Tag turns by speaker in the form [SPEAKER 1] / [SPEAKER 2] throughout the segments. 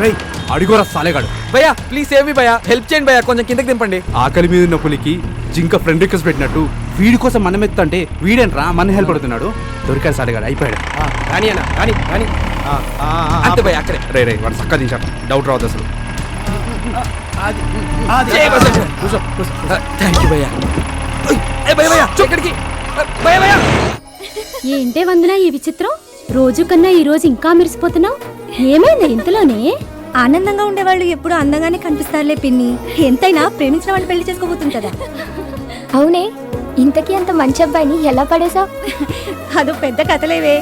[SPEAKER 1] రేయ్ అడిగోరా సాలేగాడు.
[SPEAKER 2] భయ్యా please save me భయ్యా, హెల్ప్ చేయండి భయ్యా, కొంచెం కిందకి దింపండి.
[SPEAKER 1] ఆకలి మీద ఉన్న పులికి జింక ఫ్రెండ్ రిక్వెస్ట్ పెట్టినట్టు వీడి కోసం మనం ఎత్తుంటే వీడేంట్రా మన హెల్ప్ పడుతున్నాడు. దొరికాడు సాలేగాడు, అయిపోయాడు.
[SPEAKER 2] కానీ అన్న కానీ అంతే భయ్యా అక్కడే.
[SPEAKER 1] రే వాడు చక్కగా దించాడు, డౌట్ రావద్దు అసలు.
[SPEAKER 2] థ్యాంక్ యూ భయ్యా. భయ్యా ఎక్కడికి భయ్యా?
[SPEAKER 3] ఏంటే వందన ఈ విచిత్రం, రోజు కన్నా ఈ రోజు ఇంకా మెరిసిపోతున్నావు, ఏమైంది ఇంతలోనే?
[SPEAKER 4] ఆనందంగా ఉండేవాళ్ళు ఎప్పుడు అందంగానే కనిపిస్తారులే పిన్ని, ఎంతైనా ప్రేమించిన వాళ్ళు పెళ్లి చేసుకోబోతుంది కదా.
[SPEAKER 3] అవునే, ఇంతకీ అంత మంచి అబ్బాయిని ఎలా పడేశావు?
[SPEAKER 4] అదో పెద్ద కథలేవే.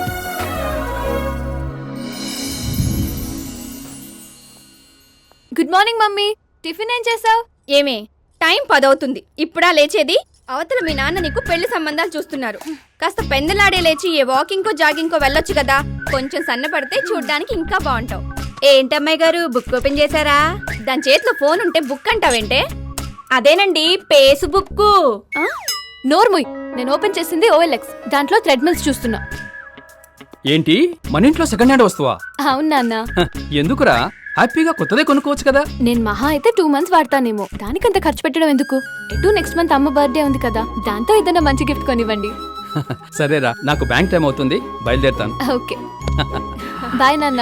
[SPEAKER 5] గుడ్ మార్నింగ్ మమ్మీ, టిఫిన్ ఏం చేసావు? ఏమే టైం 10 అవుతుంది, ఇప్పుడా లేచేది? అవతల మీ నాన్న నీకు పెళ్లి సంబంధాలు చూస్తున్నారు. కాస్త పెందలాడే లేచి ఏ వాకింగ్ జాగింగ్ వెళ్ళొచ్చు కదా, కొంచెం సన్నపడితే చూడ్డానికి ఇంకా బాగుంటావు. ఏంటమ్మాయి గారు బుక్ ఓపెన్ చేశారా? దాని చేతిలో ఫోన్ ఉంటే బుక్ అంటావేంటే? అదేనండి పేసు బుక్.
[SPEAKER 6] నోర్ముయ్, నేను ఓపెన్ చేసింది OLX, దాంట్లో థ్రెడ్మిల్స్ చూస్తున్నా.
[SPEAKER 7] ఏంటి మన ఇంట్లో సెకండ్ హ్యాండ్ వస్తువా?
[SPEAKER 6] అవును నాన్న.
[SPEAKER 7] ఎందుకురా, హ్యాపీగా కొత్తదే కొనుక్కోవచ్చు కదా.
[SPEAKER 6] నేను మహా అయితే 2 months వాడతానేమో, దానికంత ఖర్చు పెట్టడం ఎందుకు? ఎటు నెక్స్ట్ మంత్ అమ్మ బర్త్డే ఉంది కదా, దాంతో ఏదైనా మంచి గిఫ్ట్ కొనివ్వండి.
[SPEAKER 7] సరేరా, నాకు బ్యాంక్ టైం అవుతుంది, బయలుదేరుతాను.
[SPEAKER 6] ఓకే బాయ్ నాన్న.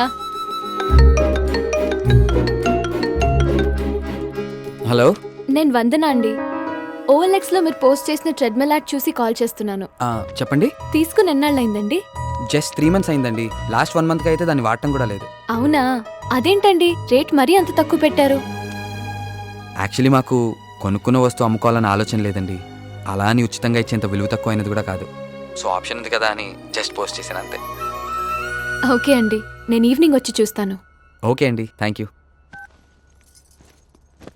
[SPEAKER 2] హలో,
[SPEAKER 6] నేను వందన అండి. OLX లో మీరు పోస్ట్ చేసిన ట్రెడ్మిల్ యాడ్ చూసి కాల్ చేస్తున్నాను.
[SPEAKER 2] చెప్పండి.
[SPEAKER 6] తీసుకుని ఎన్నాళ్ళైందండి?
[SPEAKER 2] జస్ట్ 3 months అయిందండి. లాస్ట్ 1 month అయితే దాన్ని వాడటం కూడా లేదు.
[SPEAKER 6] అవునా, అదేంటండి రేట్ మరీ అంత తక్కువ పెట్టారు?
[SPEAKER 2] యాక్చువల్లీ మాకు కొనుక్కున్న వస్తువు అమ్ముకోవాలని ఆలోచన లేదండి. అలా అని ఉచితంగా ఇచ్చేంత విలువ తక్కువ అయినది కూడా కాదు. సో ఆప్షన్ ఉంది కదా అని జస్ట్ పోస్ట్ చేశాను అంతే.
[SPEAKER 6] ఓకే అండి, నేను ఈవినింగ్ వచ్చి చూస్తాను.
[SPEAKER 2] ఓకే అండి, థ్యాంక్ యూ.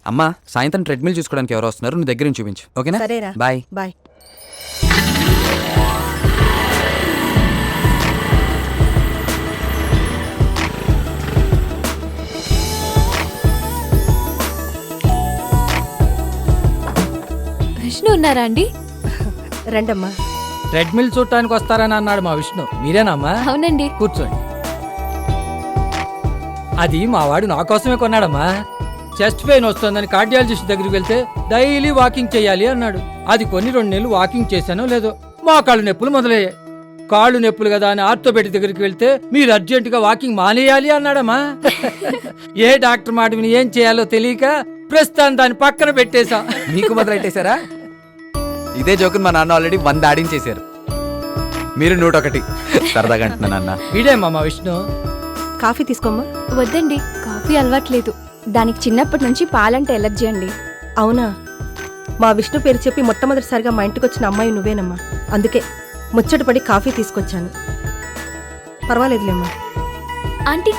[SPEAKER 2] అమ్మా, సాయంత్రం ట్రెడ్మిల్ చూసుకోవడానికి ఎవరు వస్తున్నారు, నువ్వు దగ్గర నుంచి చూపించు. ఓకేనా?
[SPEAKER 4] సరేరా,
[SPEAKER 2] బాయ్
[SPEAKER 4] బాయ్.
[SPEAKER 6] విష్ణు ఉన్నారా అండి?
[SPEAKER 4] రండమ్మా.
[SPEAKER 8] ట్రెడ్మిల్ చూడటానికి వస్తారని అన్నాడు మా విష్ణు, మీరేనమ్మా?
[SPEAKER 6] అవునండి.
[SPEAKER 8] కూర్చోండి. అది మా వాడు నా కోసమే కొన్నాడమ్మా. చెస్ట్ పెయిన్ వస్తుందని కార్డియాలజిస్ట్ దగ్గరికి వెళ్తే డైలీ వాకింగ్ చేయాలి అన్నాడు. అది కొన్ని 2 నెలలు వాకింగ్ చేశానో లేదో మా కాళ్ళు నొప్పులు మొదలయ్యాయి. కాళ్ళు నొప్పులు కదా అని ఆర్థోపెడిక్ దగ్గరికి వెళ్తే మీరు అర్జెంటుగా వాకింగ్ మానేయాలి అన్నాడమ్మా. ఏ డాక్టర్ మాట విని ఏం చేయాలో తెలియక ప్రస్తుతం దాన్ని పక్కన పెట్టేశా.
[SPEAKER 2] మీకు మొదలెట్టేశారా? ఇదే జోకుని మా నాన్న ఆల్రెడీ 100 ఆడించేశారు, మీరు 101. సరదాగా అంటున్నా నాన్న.
[SPEAKER 8] వీడేమ్మా మా విష్ణు.
[SPEAKER 4] కాఫీ తీసుకోమ్మా.
[SPEAKER 6] వద్దండి, కాఫీ అలవాట్లేదు.
[SPEAKER 5] దానికి చిన్నప్పటి నుంచి పాలంటే ఎలర్జీ అండి.
[SPEAKER 4] అవునా, మా విష్ణు పేరు చెప్పి మొట్టమొదటిసారిగా మా ఇంటికి వచ్చిన అమ్మాయి నువ్వేనమ్మా. అందుకే ముచ్చటపడి కాఫీ తీసుకొచ్చాను. పర్వాలేదులేమ్మా.
[SPEAKER 6] ఆంటీ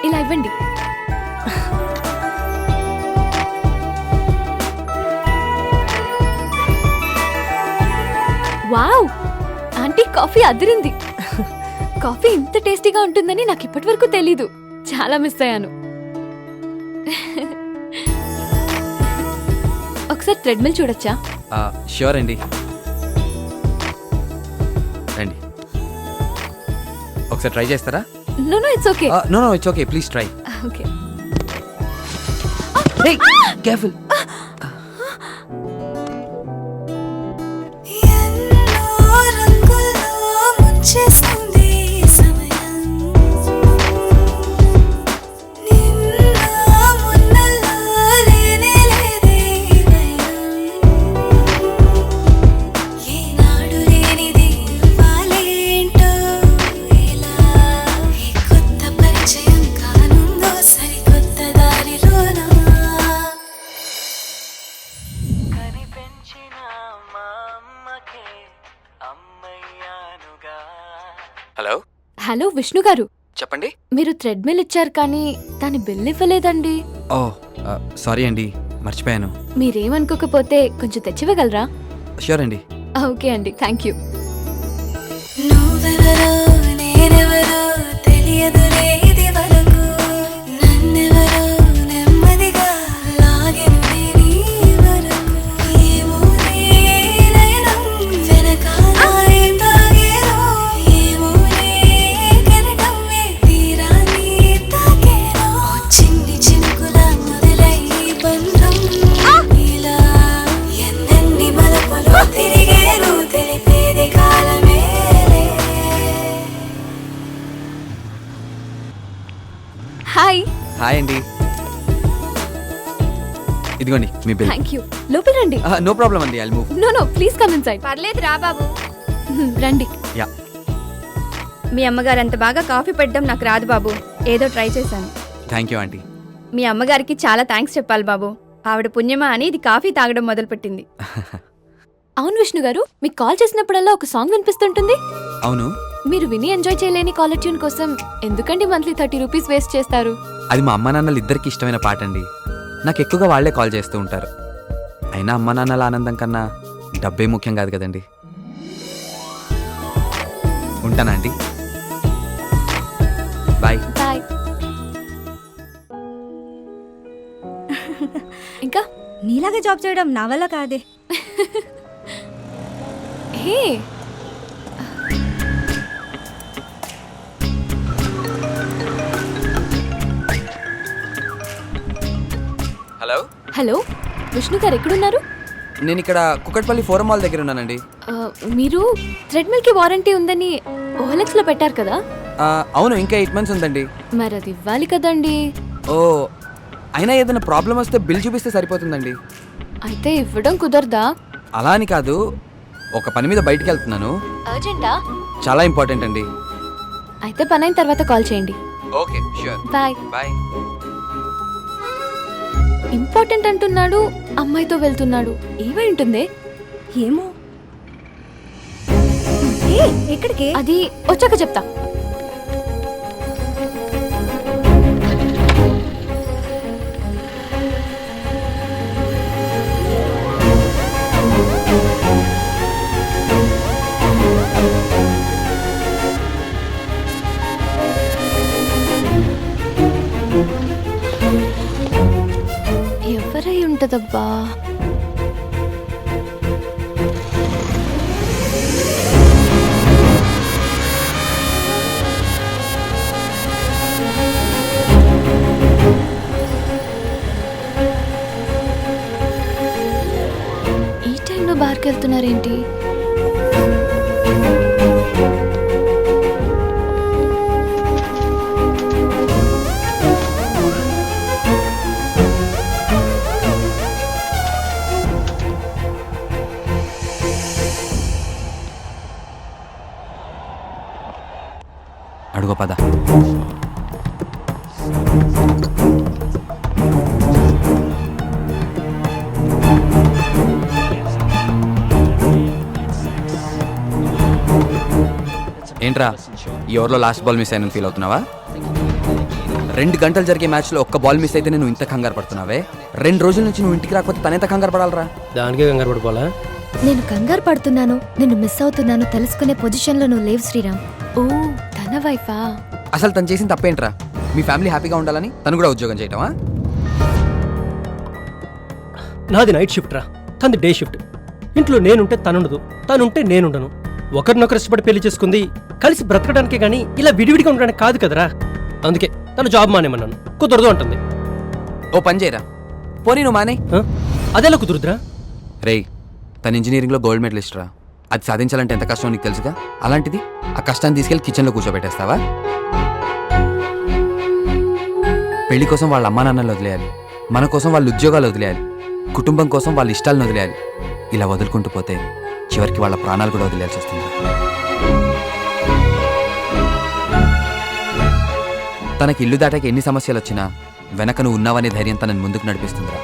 [SPEAKER 6] ఇలా ఇవ్వండి. వావ్, ఆంటీ కాఫీ అదిరింది. కాఫీ ఇంత టేస్టీగా ఉంటుందని నాకు ఇప్పటి వరకు తెలీదు. చాలా మిస్ అయ్యాను. ఒకసారి ట్రెడ్మిల్ చూడొచ్చా?
[SPEAKER 2] ష్యూర్ అండి, రండి. ఒకసారి ట్రై చేస్తారా?
[SPEAKER 6] No it's okay.
[SPEAKER 2] No it's okay, please try.
[SPEAKER 6] Okay.
[SPEAKER 2] Careful. Hello
[SPEAKER 6] hello Vishnu garu,
[SPEAKER 2] చెప్పండి.
[SPEAKER 6] మీరు థ్రెడ్మిల్ ఇచ్చారు కానీ దాని బిల్ ఇవ్వలేదండి.
[SPEAKER 2] ఓ సారీ అండి, మర్చిపోయాను.
[SPEAKER 6] మీరేమనుకోకపోతే కొంచెం తెచ్చివ్వగలరా?
[SPEAKER 2] ష్యూర్ అండి.
[SPEAKER 6] ఓకే అండి, థ్యాంక్ యూ. హాయ్.
[SPEAKER 2] హాయ్ అండి. ఇదిగోండి మీ బిల్.
[SPEAKER 6] Thank you. లోపల రండి.
[SPEAKER 2] నో ప్రాబ్లం అండి, I'll move.
[SPEAKER 6] No please come inside.
[SPEAKER 5] పర్లేదు రా బాబు.
[SPEAKER 6] రండి.
[SPEAKER 2] యా.
[SPEAKER 5] మీ అమ్మగారు అంత బాగా కాఫీ పెట్టడం నాకు రాదు బాబు. ఏదో ట్రై చేశాను.
[SPEAKER 2] Thank you aunty.
[SPEAKER 5] మీ అమ్మగారికి చాలా థ్యాంక్స్ చెప్పాలి బాబు. ఆవిడ పుణ్యమా అని ఇది కాఫీ తాగడం మొదలుపెట్టింది.
[SPEAKER 6] అవును విష్ణు గారు, మీకు కాల్ చేసినప్పుడల్లా ఒక సాంగ్ వినిపిస్తుంటుంది.
[SPEAKER 2] అవును,
[SPEAKER 6] మీరు విని ఎంజాయ్ చేయలేని కాలర్ ట్యూన్ కోసం ఎందుకండి మంత్లీ 30 రూపీస్ వేస్ట్ చేస్తారు?
[SPEAKER 2] అది మా అమ్మ నాన్నలు ఇద్దరికి ఇష్టమైన పాట అండి. నాకు ఎక్కువగా వాళ్లే కాల్ చేస్తూ ఉంటారు. అయినా అమ్మ నాన్నల ఆనందం కన్నా డబ్బే ముఖ్యం కాదు కదండి. ఉంటానా అండి? బాయ్.
[SPEAKER 6] బాయ్. ఇంకా
[SPEAKER 9] నీలాగా జాబ్ చేయడం నా వల్ల కాదే.
[SPEAKER 6] హే,
[SPEAKER 2] హలో.
[SPEAKER 6] హలో విష్ణు గారు ఎక్కడున్నారు?
[SPEAKER 2] నేను ఇక్కడ కుక్కట్పల్లి ఫోరం మాల్ దగ్గర ఉన్నానండి.
[SPEAKER 6] మీరు థ్రెడ్మిల్ కి వారంటీ ఉందని OLX లో పెట్టారు కదా?
[SPEAKER 2] అవును, ఇంకా 8 months ఉందండి.
[SPEAKER 6] మరి అది ఇవ్వాలి కదండి.
[SPEAKER 2] ఓ, అయినా ఏదైనా ప్రాబ్లం వస్తే బిల్ చూపిస్తే సరిపోతుందండి.
[SPEAKER 6] అయితే ఇవ్వడం కుదరదా?
[SPEAKER 2] అలా అని కాదు, ఒక పని మీద బయటికి వెళ్తున్నాను.
[SPEAKER 6] అర్జెంటా?
[SPEAKER 2] చాలా ఇంపార్టెంట్ అండి.
[SPEAKER 6] అయితే పని అయిన తర్వాత కాల్ చేయండి.
[SPEAKER 2] Okay, sure.
[SPEAKER 6] Bye.
[SPEAKER 2] Bye.
[SPEAKER 6] Important అంటున్నాడు, అమ్మాయితో వెళ్తున్నాడు. ఏమై ఉంటుంది?
[SPEAKER 9] ఏమో. ఎక్కడికి?
[SPEAKER 6] అది వచ్చాక చెప్తా. ఎవరై ఉంటదబ్బా? ఈ టైంలో బార్కి వెళ్తున్నారేంటి?
[SPEAKER 2] అడుగు పద. ఏంట్రా, ఈ ఓవర్లో లాస్ట్ బాల్ మిస్ అయిన ఫీల్ అవుతున్నావా? 2 గంటలు జరిగే మ్యాచ్లో ఒక్క బాల్ మిస్ అయితే నువ్వు ఇంత కంగారు పడుతున్నావే? 2 రోజుల నుంచి నువ్వు ఇంటికి రాకపోతే తనెంత కంగారు పడాలరా?
[SPEAKER 8] దానికే కంగారు పడిపోవాలా?
[SPEAKER 3] నేను కంగారు పడుతున్నాను, నిన్ను మిస్ అవుతున్నాను తెలుసుకునే పొజిషన్లో నువ్వు లేవు శ్రీరామ్.
[SPEAKER 6] ఓ, తన వైఫా?
[SPEAKER 2] అసలు తను చేసిన తప్పేంట్రా? మీ ఫ్యామిలీ హ్యాపీగా ఉండాలని తను కూడా ఉద్యోగం చేయటమా?
[SPEAKER 10] నాది నైట్ షిఫ్ట్ రా, తనది డే షిఫ్ట్. ఇంట్లో నేనుంటే తనుండదు, తనుంటే నేనుండను. ఒకరినొకరు ఇష్టపడి పెళ్లి చేసుకుంది కలిసి బ్రతకడానికే గానీ ఇలా విడివిడిగా ఉండడానికి కాదు కదరా. అందుకే తను జాబ్ మానేమన్నాను. కుదరదు అంటుంది.
[SPEAKER 2] ఓ పని చేయరా, పోనీ నువ్వు మానే.
[SPEAKER 10] అదెలా కుదురుద్రా?
[SPEAKER 2] రేయ్, తన ఇంజనీరింగ్లో గోల్డ్ మెడలిస్ట్ రా. అది సాధించాలంటే ఎంత కష్టం నీకు తెలుసుగా. అలాంటిది ఆ కష్టాన్ని తీసుకెళ్లి కిచెన్లో కూర్చోబెట్టేస్తావా? పెళ్లి కోసం వాళ్ళ అమ్మా నాన్నలు వదిలేయాలి, మన కోసం వాళ్ళ ఉద్యోగాలు వదిలేయాలి, కుటుంబం కోసం వాళ్ళ ఇష్టాలను వదిలేయాలి. ఇలా వదులుకుంటూ పోతే చివరికి వాళ్ళ ప్రాణాలు కూడా వదిలేయాల్సి వస్తుంది. తనకి ఇల్లు దాటాక ఎన్ని సమస్యలు వచ్చినా వెనక నువ్వు ఉన్నావనే ధైర్యం తనని ముందుకు నడిపిస్తుందిరా.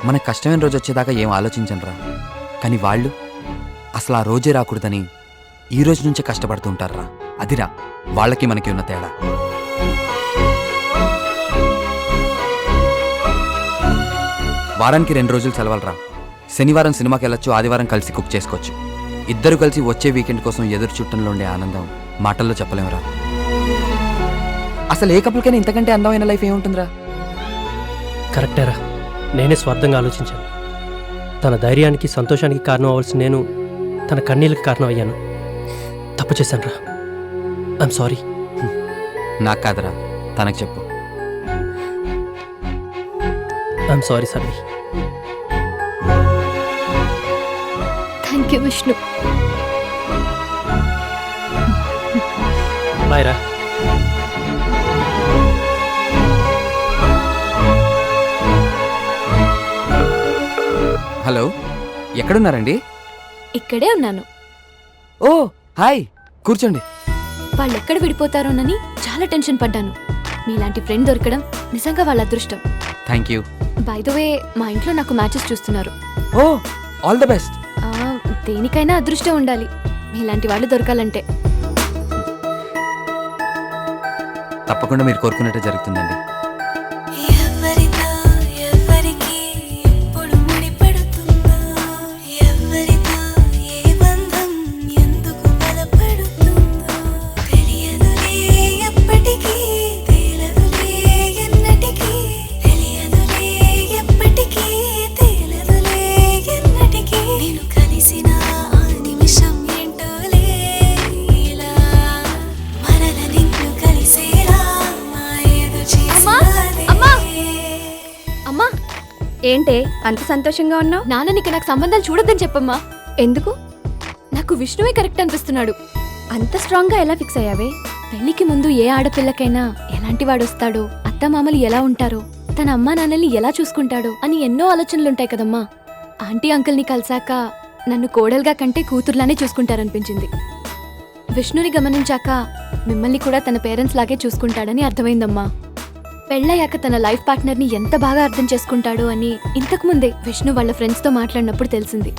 [SPEAKER 2] మనకు కష్టమైన రోజు వచ్చేదాకా ఏం ఆలోచించనురా. కానీ వాళ్ళు అసలు ఆ రోజే రాకూడదని ఈ రోజు నుంచే కష్టపడుతూ ఉంటారా. అదిరా వాళ్ళకి మనకి ఉన్న తేడా. వారానికి 2 రోజులు సెలవులరా. శనివారం సినిమాకి వెళ్ళొచ్చు, ఆదివారం కలిసి కుక్ చేసుకోవచ్చు. ఇద్దరు కలిసి వచ్చే వీకెండ్ కోసం ఎదురు చుట్టంలో ఉండే ఆనందం మాటల్లో చెప్పలేమురా. అసలు ఏ కపుల్కైనా ఇంతకంటే అందమైన లైఫ్ ఏముంటుందిరా?
[SPEAKER 10] కరెక్టేరా, నేనే స్వార్థంగా ఆలోచించాను. తన ధైర్యానికి సంతోషానికి కారణం అవ్వాల్సిన నేను తన కన్నీళ్ళకి కారణం అయ్యాను. తప్పు చేశాను రా, ఐఎమ్ సారీ.
[SPEAKER 2] నాకు కాదురా, తనకు చెప్పు.
[SPEAKER 10] I'm sorry Sarvi.
[SPEAKER 6] Thank you Vishnu.
[SPEAKER 10] Bye రా.
[SPEAKER 2] హలో, ఎక్కడున్నారండి?
[SPEAKER 6] ఇక్కడే ఉన్నాను.
[SPEAKER 2] ఓ హాయ్, కూర్చోండి.
[SPEAKER 6] వాళ్ళు ఎక్కడ విడిపోతారోనని చాలా టెన్షన్ పడ్డాను. మీలాంటి ఫ్రెండ్ దొరకడం నిజంగా వాళ్ళ అదృష్టం.
[SPEAKER 2] Thank you.
[SPEAKER 6] By the way, మా ఇంట్లో నాకు మ్యాచెస్ చూస్తున్నారు.
[SPEAKER 2] ఓ, ఆల్ ద బెస్ట్.
[SPEAKER 6] దేనికైనా అదృష్టం ఉండాలి, మీలాంటి వాళ్ళు దొరకాలంటే.
[SPEAKER 2] తప్పకుండా మీరు కోరుకున్నట్టే జరుగుతుందండి.
[SPEAKER 5] ఏంటే అంత సంతోషంగా ఉన్నావు?
[SPEAKER 6] నాన్ననికి నాకు సంబంధాలు చూడొద్దని చెప్పమ్మా.
[SPEAKER 5] ఎందుకు?
[SPEAKER 6] నాకు విష్ణువే కరెక్ట్ అనిపిస్తున్నాడు.
[SPEAKER 5] అంత స్ట్రాంగ్ గా ఎలా ఫిక్స్ అయ్యావే?
[SPEAKER 6] పెళ్లికి ముందు ఏ ఆడపిల్లకైనా ఎలాంటి వాడొస్తాడో, అత్తమామలు ఎలా ఉంటారో, తన అమ్మా నాన్నల్ని ఎలా చూసుకుంటాడో అని ఎన్నో ఆలోచనలుంటాయి కదమ్మా. ఆంటీ అంకుల్ని కలిసాక నన్ను కోడలుగా కంటే కూతుర్లానే చూసుకుంటారనిపించింది. విష్ణుని గమనించాక మిమ్మల్ని కూడా తన పేరెంట్స్ లాగే చూసుకుంటాడని అర్థమైందమ్మా. పెళ్ళయ్యాక తన లైఫ్ పార్ట్నర్ని ఎంత బాగా అర్థం చేసుకుంటాడో అని ఇంతకుముందే విష్ణు వాళ్ళ ఫ్రెండ్స్తో మాట్లాడినప్పుడు తెలిసింది.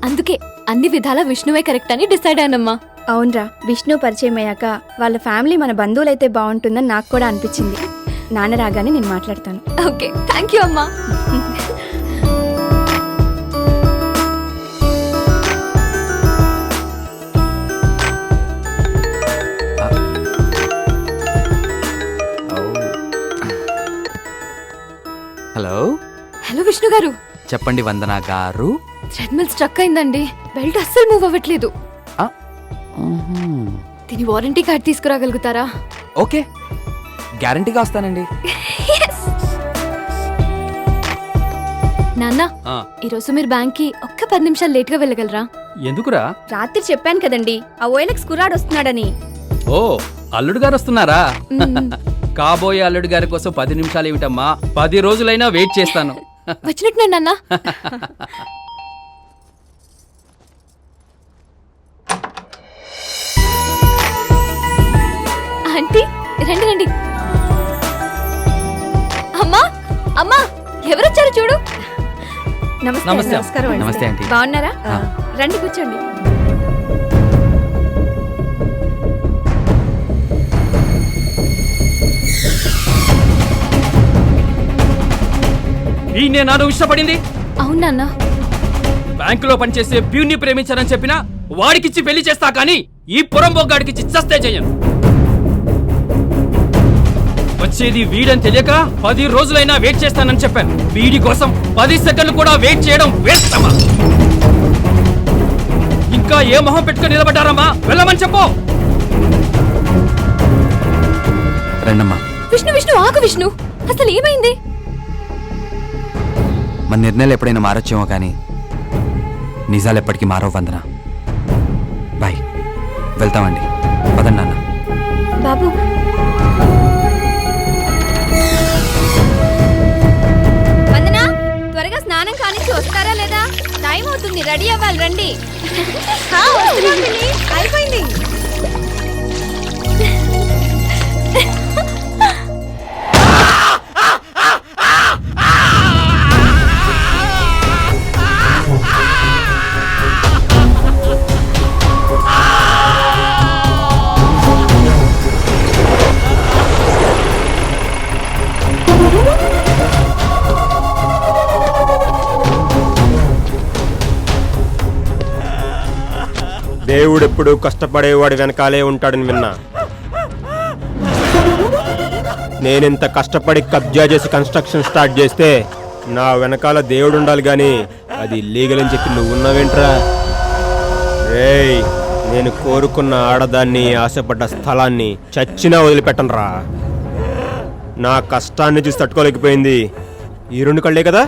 [SPEAKER 6] అందుకే అన్ని విధాలా విష్ణువే కరెక్ట్ అని డిసైడ్ అయ్యానమ్మా.
[SPEAKER 5] అవునరా, విష్ణు పరిచయం అయ్యాక వాళ్ళ ఫ్యామిలీ మన బంధువులైతే బాగుంటుందని నాకు కూడా అనిపించింది. నాన్న రాగానే నేను మాట్లాడతాను.
[SPEAKER 6] ఓకే, థ్యాంక్ యూ అమ్మా.
[SPEAKER 2] హలో.
[SPEAKER 6] హలో విష్ణు గారు.
[SPEAKER 2] చెప్పండి వందన గారు.
[SPEAKER 6] ట్రెడ్మిల్ స్ట్రక్ అయిందండి, బెల్ట్ అస్సలు మూవ్ అవ్వట్లేదు. దీని వారంటీ కార్డ్ తీసుకురాగలుగుతారా?
[SPEAKER 2] ఓకే, గ్యారంటీగా వస్తానండి.
[SPEAKER 6] నాన్న, ఈరోజు మీరు బ్యాంక్ కి ఒక్క 10 నిమిషాలు లేట్ గా వెళ్ళగలరా?
[SPEAKER 7] ఎందుకురా?
[SPEAKER 5] రాత్రి చెప్పాను కదండి, ఆ ఓఎల్ఎక్స్ కుర్రాడు వస్తున్నాడని.
[SPEAKER 7] ఓ, అల్లుడు గారు వస్తున్నారా? కాబోయే అల్లుడు గారి కోసం 10 నిమిషాలు ఏమిటమ్మా, 10 రోజులైనా వెయిట్ చేస్తాను.
[SPEAKER 6] వచ్చినట్టున్నాను నాన్న. ఆంటీ రండి రండి. అమ్మా అమ్మా, ఎవరొచ్చారు చూడు.
[SPEAKER 5] నమస్తే.
[SPEAKER 7] నమస్తే.
[SPEAKER 5] నమస్కారం అండి.
[SPEAKER 2] నమస్తే ఆంటీ.
[SPEAKER 5] బాగున్నారా? రండి కూర్చోండి.
[SPEAKER 7] ఈయనే నాను ఇష్టపడింది.
[SPEAKER 6] అవును నాన్న.
[SPEAKER 7] బ్యాంకులో పనిచేసే ప్యూన్ని ప్రేమించానని చెప్పినా వాడికిచ్చి పెళ్లి చేస్తా, కానీ ఈ పురం బొగ్గాడికిచ్చి చస్తే చెయ్యను. వచ్చేది వీడని తెలియక 10 రోజులైనా వెయిట్ చేస్తానని చెప్పాను. వీడి కోసం 10 సెకండ్లు కూడా వెయిట్ చేయడం వేస్ట్ అమ్మా. ఇంకా ఏ మొహం పెట్టుకుని నిలబడ్డారమ్మా? వెళ్ళమని చెప్పు.
[SPEAKER 2] రండమ్మా.
[SPEAKER 6] విష్ణు విష్ణు ఆగు విష్ణు, అసలు ఏమైంది?
[SPEAKER 2] మన నిర్ణయాలు ఎప్పుడైనా మారొచ్చేమో కానీ నిజాలు ఎప్పటికీ మారవు వందన. బాయ్, వెళ్తామండి. పదండి నాన్న.
[SPEAKER 5] బాబు, వందనా, త్వరగా స్నానం కానించి వస్తారా లేదా? టైం అవుతుంది, రెడీ అవ్వాలి. రండి. అయిపోయింది.
[SPEAKER 11] దేవుడెప్పుడు కష్టపడేవాడు వెనకాలే ఉంటాడని విన్నా. నేనింత కష్టపడి కబ్జా చేసి కన్స్ట్రక్షన్ స్టార్ట్ చేస్తే నా వెనకాల దేవుడు ఉండాలి కానీ అది లీగల్ అని చెప్పి నువ్వు ఉన్నావేంట్రా? రేయ్, నేను కోరుకున్న ఆడదాన్ని, ఆశపడ్డ స్థలాన్ని చచ్చినా వదిలిపెట్టనురా. నా కష్టాన్ని చూసి తట్టుకోలేకపోయింది ఈ 2 కళ్ళే కదా.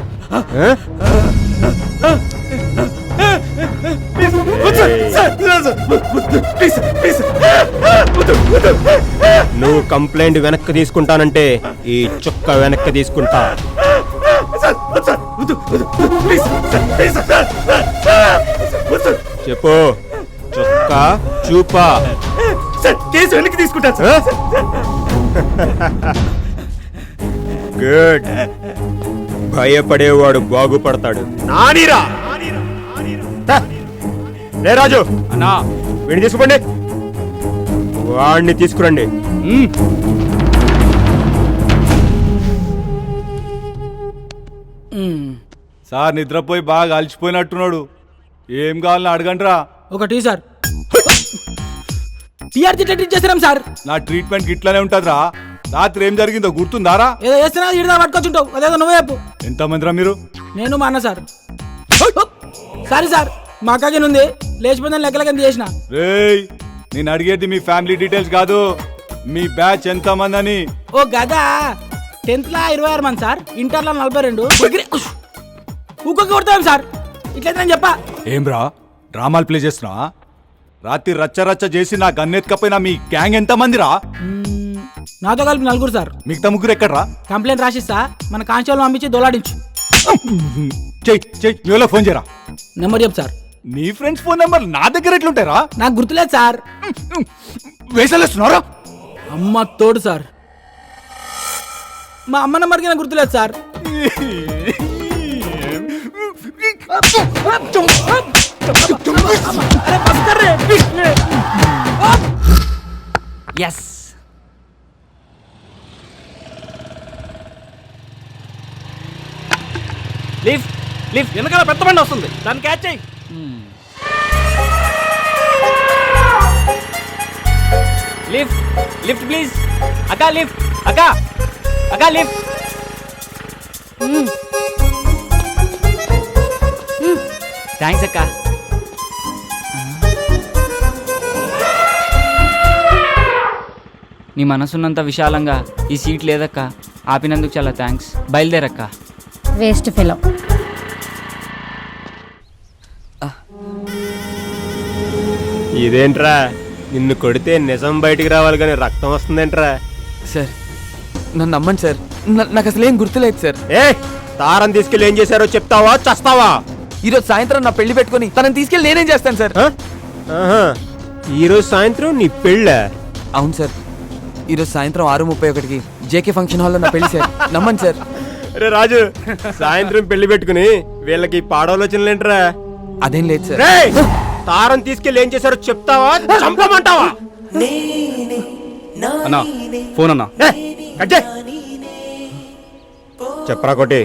[SPEAKER 11] నువ్వు కంప్లైంట్ వెనక్కి తీసుకుంటానంటే ఈ చుక్క వెనక్కి తీసుకుంటా. చెప్పు చొక్కా చూపా
[SPEAKER 1] సార్ కేసు వెనక్కి తీసుకుంటాను సార్.
[SPEAKER 11] గుడ్. భయపడేవాడు బాగుపడతాడు. నానీరా లే రాజు
[SPEAKER 1] అన్నా
[SPEAKER 11] వీడిని తీసుకోండి, వాడిని తీసుకురండి.
[SPEAKER 1] సార్ నిద్రపోయి బాగా అలసిపోయినట్టున్నాడు. ఏం కావాలని అడగండిరా.
[SPEAKER 8] ఒక టీ సార్. టీఆర్జీ ట్రీట్ చేసినాం సార్.
[SPEAKER 1] నా ట్రీట్మెంట్ ఇట్లానే ఉంటుందిరా. రాత్రి ఏం జరిగిందో గుర్తుందారా?
[SPEAKER 8] ఏదో చేస్తున్నా ఇడదా పట్టుకొచ్చుంటావు, అదేదో నువ్వే చెప్పు.
[SPEAKER 1] ఎంతమందిరా మీరు?
[SPEAKER 8] నేను మా అన్న సార్. సారీ సార్, మా అక్కకి ఉంది లేచిపోయిందని లెక్కలకి చేసిన.
[SPEAKER 1] రేయ్, నేను అడిగేది మీ ఫ్యామిలీ డీటెయిల్స్ కాదు, మీ బ్యాచ్ ఎంతమంది అని.
[SPEAKER 8] ఓ గదా 10th లా 26 మంది సార్, ఇంటర్లో 42. ఊకొక్క కొడతాం సార్, ఇట్లయితే నేను చెప్పా.
[SPEAKER 1] ఏం రా డ్రామాలు ప్లే చేస్తున్నావా? రాత్రి రచ్చ రచ్చ చేసి నా గన్నెత్తుకపోయినా మీ గ్యాంగ్ ఎంతమందిరా?
[SPEAKER 8] నాతో కలిపి 4 సార్.
[SPEAKER 1] మిగతా ముగ్గురు ఎక్కడ్రా?
[SPEAKER 8] కంప్లైంట్ రాసిస్తా, మన కానిస్టేబుల్ పంపించి దొలాడించు.
[SPEAKER 1] చెయ్యి మీలో ఫోన్ చేయరా.
[SPEAKER 8] నెంబర్ చెప్పు సార్.
[SPEAKER 1] నీ ఫ్రెండ్స్ ఫోన్ నెంబర్ నా దగ్గర ఎట్లుంటారా?
[SPEAKER 8] నాకు గుర్తులేదు సార్.
[SPEAKER 1] వేసలేస్తున్నారా?
[SPEAKER 8] అమ్మ తోడు సార్, మా అమ్మ నెంబర్కి నాకు గుర్తులేదు సార్.
[SPEAKER 2] ఎస్.
[SPEAKER 10] లిఫ్ట్ లిఫ్ట్ వెనకాల పెద్ద బండి వస్తుంది, దాన్ని క్యాచ్ చేయి. Lift lift please. అక్క లిఫ్ట్, అక్క లిఫ్ట్. థ్యాంక్స్ అక్క.
[SPEAKER 12] నీ మనసున్నంత విశాలంగా ఈ సీట్ లేదక్క, ఆపినందుకు చాలా థ్యాంక్స్. బయలుదేరక్క.
[SPEAKER 3] Waste fellow.
[SPEAKER 11] ఇదేంట్రా, నిన్ను కొడితే నిజం బయటికి రావాలి కానీ రక్తం వస్తుందేంట్రా?
[SPEAKER 2] సార్ నన్ను నమ్మండి సార్, నాకు అసలు ఏం గుర్తులేదు సార్.
[SPEAKER 11] ఏ తారం తీసుకెళ్ళి ఏం చేశారో చెప్తావా చస్తావా?
[SPEAKER 2] ఈరోజు సాయంత్రం నా పెళ్లి పెట్టుకుని తనని తీసుకెళ్ళి నేనేం చేస్తాను సార్?
[SPEAKER 11] ఈరోజు సాయంత్రం నీ పెళ్ళ?
[SPEAKER 2] అవును సార్, ఈరోజు సాయంత్రం 6:31కి జేకే ఫంక్షన్ హాల్లో నా పెళ్లి సార్, నమ్మండి సార్.
[SPEAKER 11] రే రాజు, సాయంత్రం పెళ్లి పెట్టుకుని వీళ్ళకి పాడవలోచనలేంట్రా?
[SPEAKER 2] అదేం లేదు సార్.
[SPEAKER 11] తారం తీసుకెళ్ళి ఏం చేశారో చెప్తావా చంపమంటావా?
[SPEAKER 1] అన్నా ఫోన్ అన్నా.
[SPEAKER 11] చెప్పరా కొట్టి,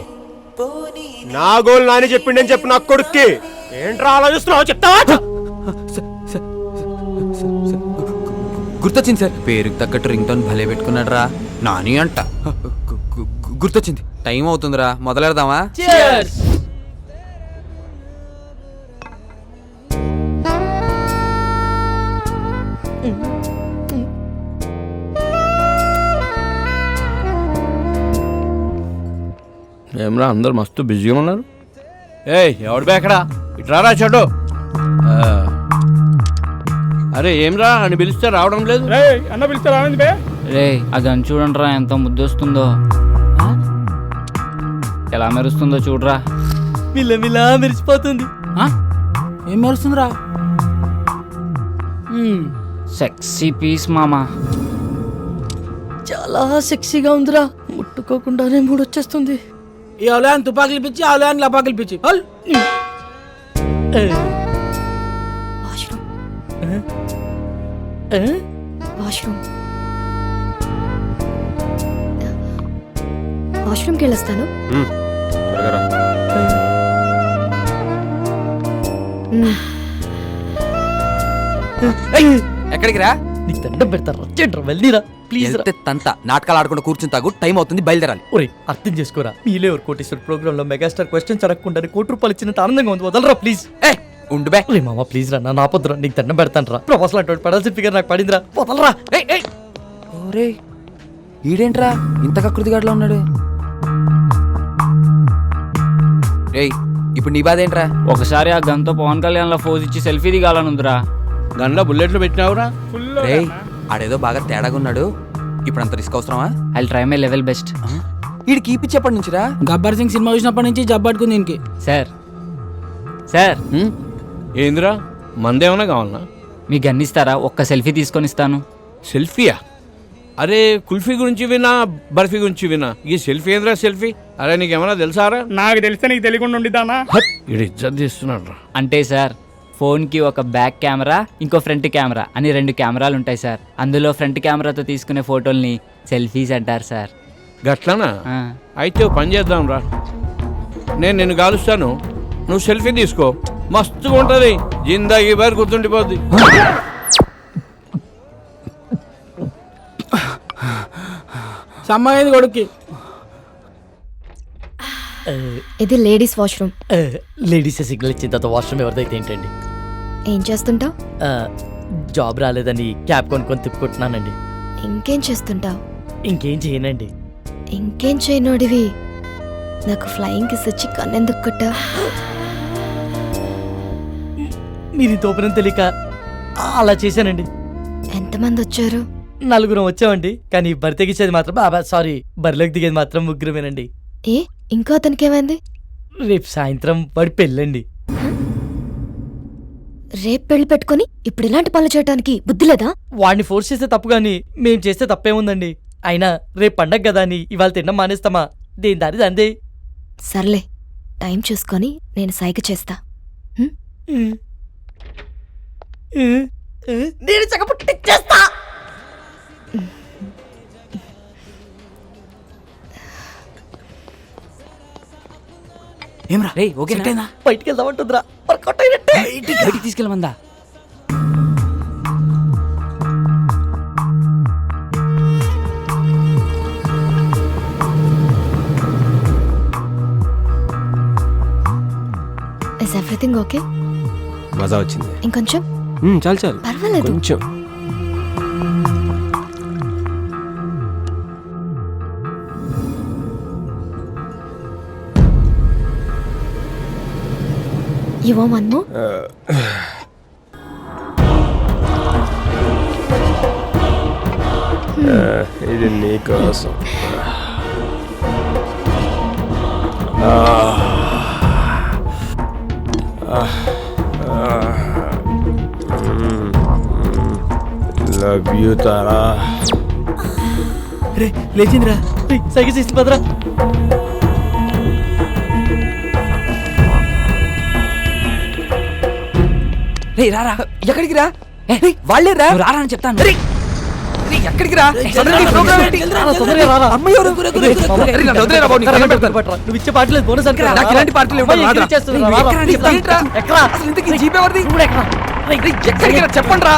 [SPEAKER 11] నా గోల్ నాని చెప్పిండని చెప్పు నా కొడుక్కి. ఏంట్రా ఆలోచిస్తున్నావు చెప్తావా?
[SPEAKER 2] గుర్తొచ్చింది సార్, పేరుకి తగ్గట్టు రింగ్ టోన్ భలే పెట్టుకున్నాడు రా, నాని అంట. గుర్తొచ్చింది, టైం అవుతుందిరా, మొదలెడదామా?
[SPEAKER 7] ఏమరా అందరు మస్తు బిజీగా ఉన్నారు.
[SPEAKER 1] ఏయ్ ఎవడు బేకడా, ఇట్రారా చెడు.
[SPEAKER 7] అరే ఏమ్రా అని పిలిస్తే రావడం లేదు.
[SPEAKER 1] అన్న పిలిస్తే రావండి బే.
[SPEAKER 12] రే ఆ గన్ చూడండిరా ఎంత ముద్దొస్తుందో, ఎలా మెరుస్తుందో చూడరా.
[SPEAKER 10] మిలమిలా మెరిసిపోతుంది.
[SPEAKER 8] ఏం మెరుస్తుందిరా?
[SPEAKER 12] సెక్సీ పీస్ మామా.
[SPEAKER 4] చాలా సెక్సీగా ఉందిరా, ముట్టుకోకుండానే మూడొచ్చేస్తుంది.
[SPEAKER 8] ఈ అవలయాన్ని తుపాకులు పిచ్చి, అవలయాన్ని లపాకులు పిచ్చి.
[SPEAKER 3] వాష్రూమ్కి వెళ్ళొస్తాను.
[SPEAKER 2] ఎక్కడికి రా?
[SPEAKER 10] నీకు దండం పెడతారా, వచ్చేట్రా వెళ్ళిరా ప్లీజ్.
[SPEAKER 2] తంత నాటకాలు ఆడకుండా కూర్చుని తాగు, టైం అవుతుంది, బయలుదేరాలి.
[SPEAKER 10] ఒరే అర్థం చేసుకోరా, మీలే ఒక కోటేశ్వర ప్రోగ్రామ్ లో మెగాస్టార్ క్వశ్చన్స్ అడగకుండా ₹1,00,00,000 ఇచ్చినంత ఆనందంగా ఉంది, వదలరా ప్లీజ్.
[SPEAKER 2] ఉండు బే.
[SPEAKER 10] ఒరే మామ ప్లీజ్ రా, నా పొద్దురా నీకు దండం పెడతాను రా. ప్రొఫెసర్ అటువంటి పడాల్సిన ఫిగర్ నాకు పడిందిరా, వదలరా.
[SPEAKER 2] ఓరే ఈడేంట్రా ఇంత కకృతిగాడ్లా ఉన్నాడు? ఏయ్ ఇప్పుడు నీ బాధ ఏంట్రా?
[SPEAKER 12] ఒకసారి ఆ గన్తో పవన్ కళ్యాణ్ లో ఫోజ్ ఇచ్చి సెల్ఫీ దిగాలనుందిరా.
[SPEAKER 7] గన్లో బుల్లెట్లు పెట్టినావురా?
[SPEAKER 2] రేయ్ ఆడేదో బాగా తేడాగా ఉన్నాడు, ఇప్పుడు అంత రిస్క్ అవసరమా?
[SPEAKER 12] I try my level best.
[SPEAKER 2] వీడికి ఈ పిచ్చి ఎప్పటి నుంచిరా?
[SPEAKER 13] గబ్బర్ సింగ్ సినిమా చూసినప్పటి నుంచి జబ్బట్టుకుంది దీనికి.
[SPEAKER 12] సార్ సార్
[SPEAKER 14] ఏందిరా మందేమన్నా కావాలనా?
[SPEAKER 12] మీకు గన్నిస్తారా? ఒక్క సెల్ఫీ తీసుకొని ఇస్తాను.
[SPEAKER 14] సెల్ఫీయా? అరే కుల్ఫీ గురించి వినా, బర్ఫీ గురించి వినా, ఈ సెల్ఫీ ఏంద్రా సెల్ఫీ? అరే నీకేమన్నా తెలుసారా?
[SPEAKER 13] నాకు తెలిస్తే నీకు తెలియకుండా ఉండిద్దానా?
[SPEAKER 14] ఇది ఇజ్జత్ చేస్తున్నాడు రా.
[SPEAKER 12] అంటే సార్ ఫోన్కి ఒక బ్యాక్ కెమెరా, ఇంకో ఫ్రంట్ కెమెరా అని 2 కెమెరాలు ఉంటాయి సార్. అందులో ఫ్రంట్ కెమెరాతో తీసుకునే ఫోటోల్ని సెల్ఫీస్ అంటారు సార్.
[SPEAKER 14] గట్లనా? అయితే ఓ పని చేద్దాం రా, నేను నిన్ను కాలుస్తాను, నువ్వు సెల్ఫీ తీసుకో, మస్తుగా ఉంటుంది, జిందాగీ బారి గుర్తుండిపోద్ది.
[SPEAKER 13] సమ్మయ్యేది కొడుక్కి.
[SPEAKER 6] ఇది లేడీస్ వాష్రూమ్.
[SPEAKER 10] లేడీసే సిగ్నల్ ఇచ్చిన తర్వాత వాష్రూమ్ ఎవరిదైతే ఏంటండి?
[SPEAKER 6] ఏం చేస్తుంటావు?
[SPEAKER 10] జాబ్ రాలేదని క్యాబ్ కొనుక్కొని తిప్పుకుంటున్నానండి.
[SPEAKER 6] ఇంకేం చేస్తుంటావు?
[SPEAKER 10] ఇంకేం చేయనండి.
[SPEAKER 6] ఇంకేం చేయనోడివి నాకు ఫ్లయింగ్ కిస్ వచ్చి కన్నెందుకు కొట్టా?
[SPEAKER 10] మీరు తోపనం తెలియక అలా చేశానండి.
[SPEAKER 6] ఎంతమంది వచ్చారు?
[SPEAKER 10] 4 వచ్చామండి, కానీ బరి తెగించేది మాత్రం సారీ బరిలోకి దిగేది మాత్రం 3
[SPEAKER 6] ఏ ఇంకో అతనికి ఏమైంది?
[SPEAKER 10] రేపు సాయంత్రం వాడి పెళ్ళండి.
[SPEAKER 6] రేపు పెళ్లి పెట్టుకుని ఇప్పుడు ఇలాంటి పనులు చేయడానికి బుద్ధి లేదా?
[SPEAKER 10] వాడిని ఫోర్స్ చేస్తే తప్పు గాని మేం చేస్తే తప్పేముందండి? అయినా రేపు పండగ కదా అని ఇవాళ తినడం మానేస్తామా? దేని దారి దందే.
[SPEAKER 6] సర్లే, టైం చూసుకొని నేను సైగ చేస్తా.
[SPEAKER 10] నేను చక్కపుట్టిచ్చేస్తా.
[SPEAKER 2] ఏమ్రా రే ఓకేనా?
[SPEAKER 10] బయటికి వెళ్దామంటుందిరా, వర్కౌట్ అయినట్టే.
[SPEAKER 12] బయటికి తీసుకెళ్ళమందా?
[SPEAKER 6] Is everything okay?
[SPEAKER 11] మజా వచ్చింది.
[SPEAKER 6] ఇంకొంచెం?
[SPEAKER 11] చాలు చాలు,
[SPEAKER 6] పర్వాలేదు.
[SPEAKER 11] కొంచెం.
[SPEAKER 6] You want one more?
[SPEAKER 11] ఇది నీకోసం. Love you Tara.
[SPEAKER 10] రే లేచిందిరా, సైకిల్ చేసి పదరా.
[SPEAKER 2] రే రారా, ఎక్కడికి రా? వాళ్ళే రా,
[SPEAKER 12] రారా అని చెప్తాను.
[SPEAKER 2] ఎక్కడికి రా?
[SPEAKER 10] నువ్వు ఇచ్చే పార్టీలో బోనస్ అనుకో.
[SPEAKER 2] నాకు ఇలాంటి పార్టీలు చెప్పండి రా,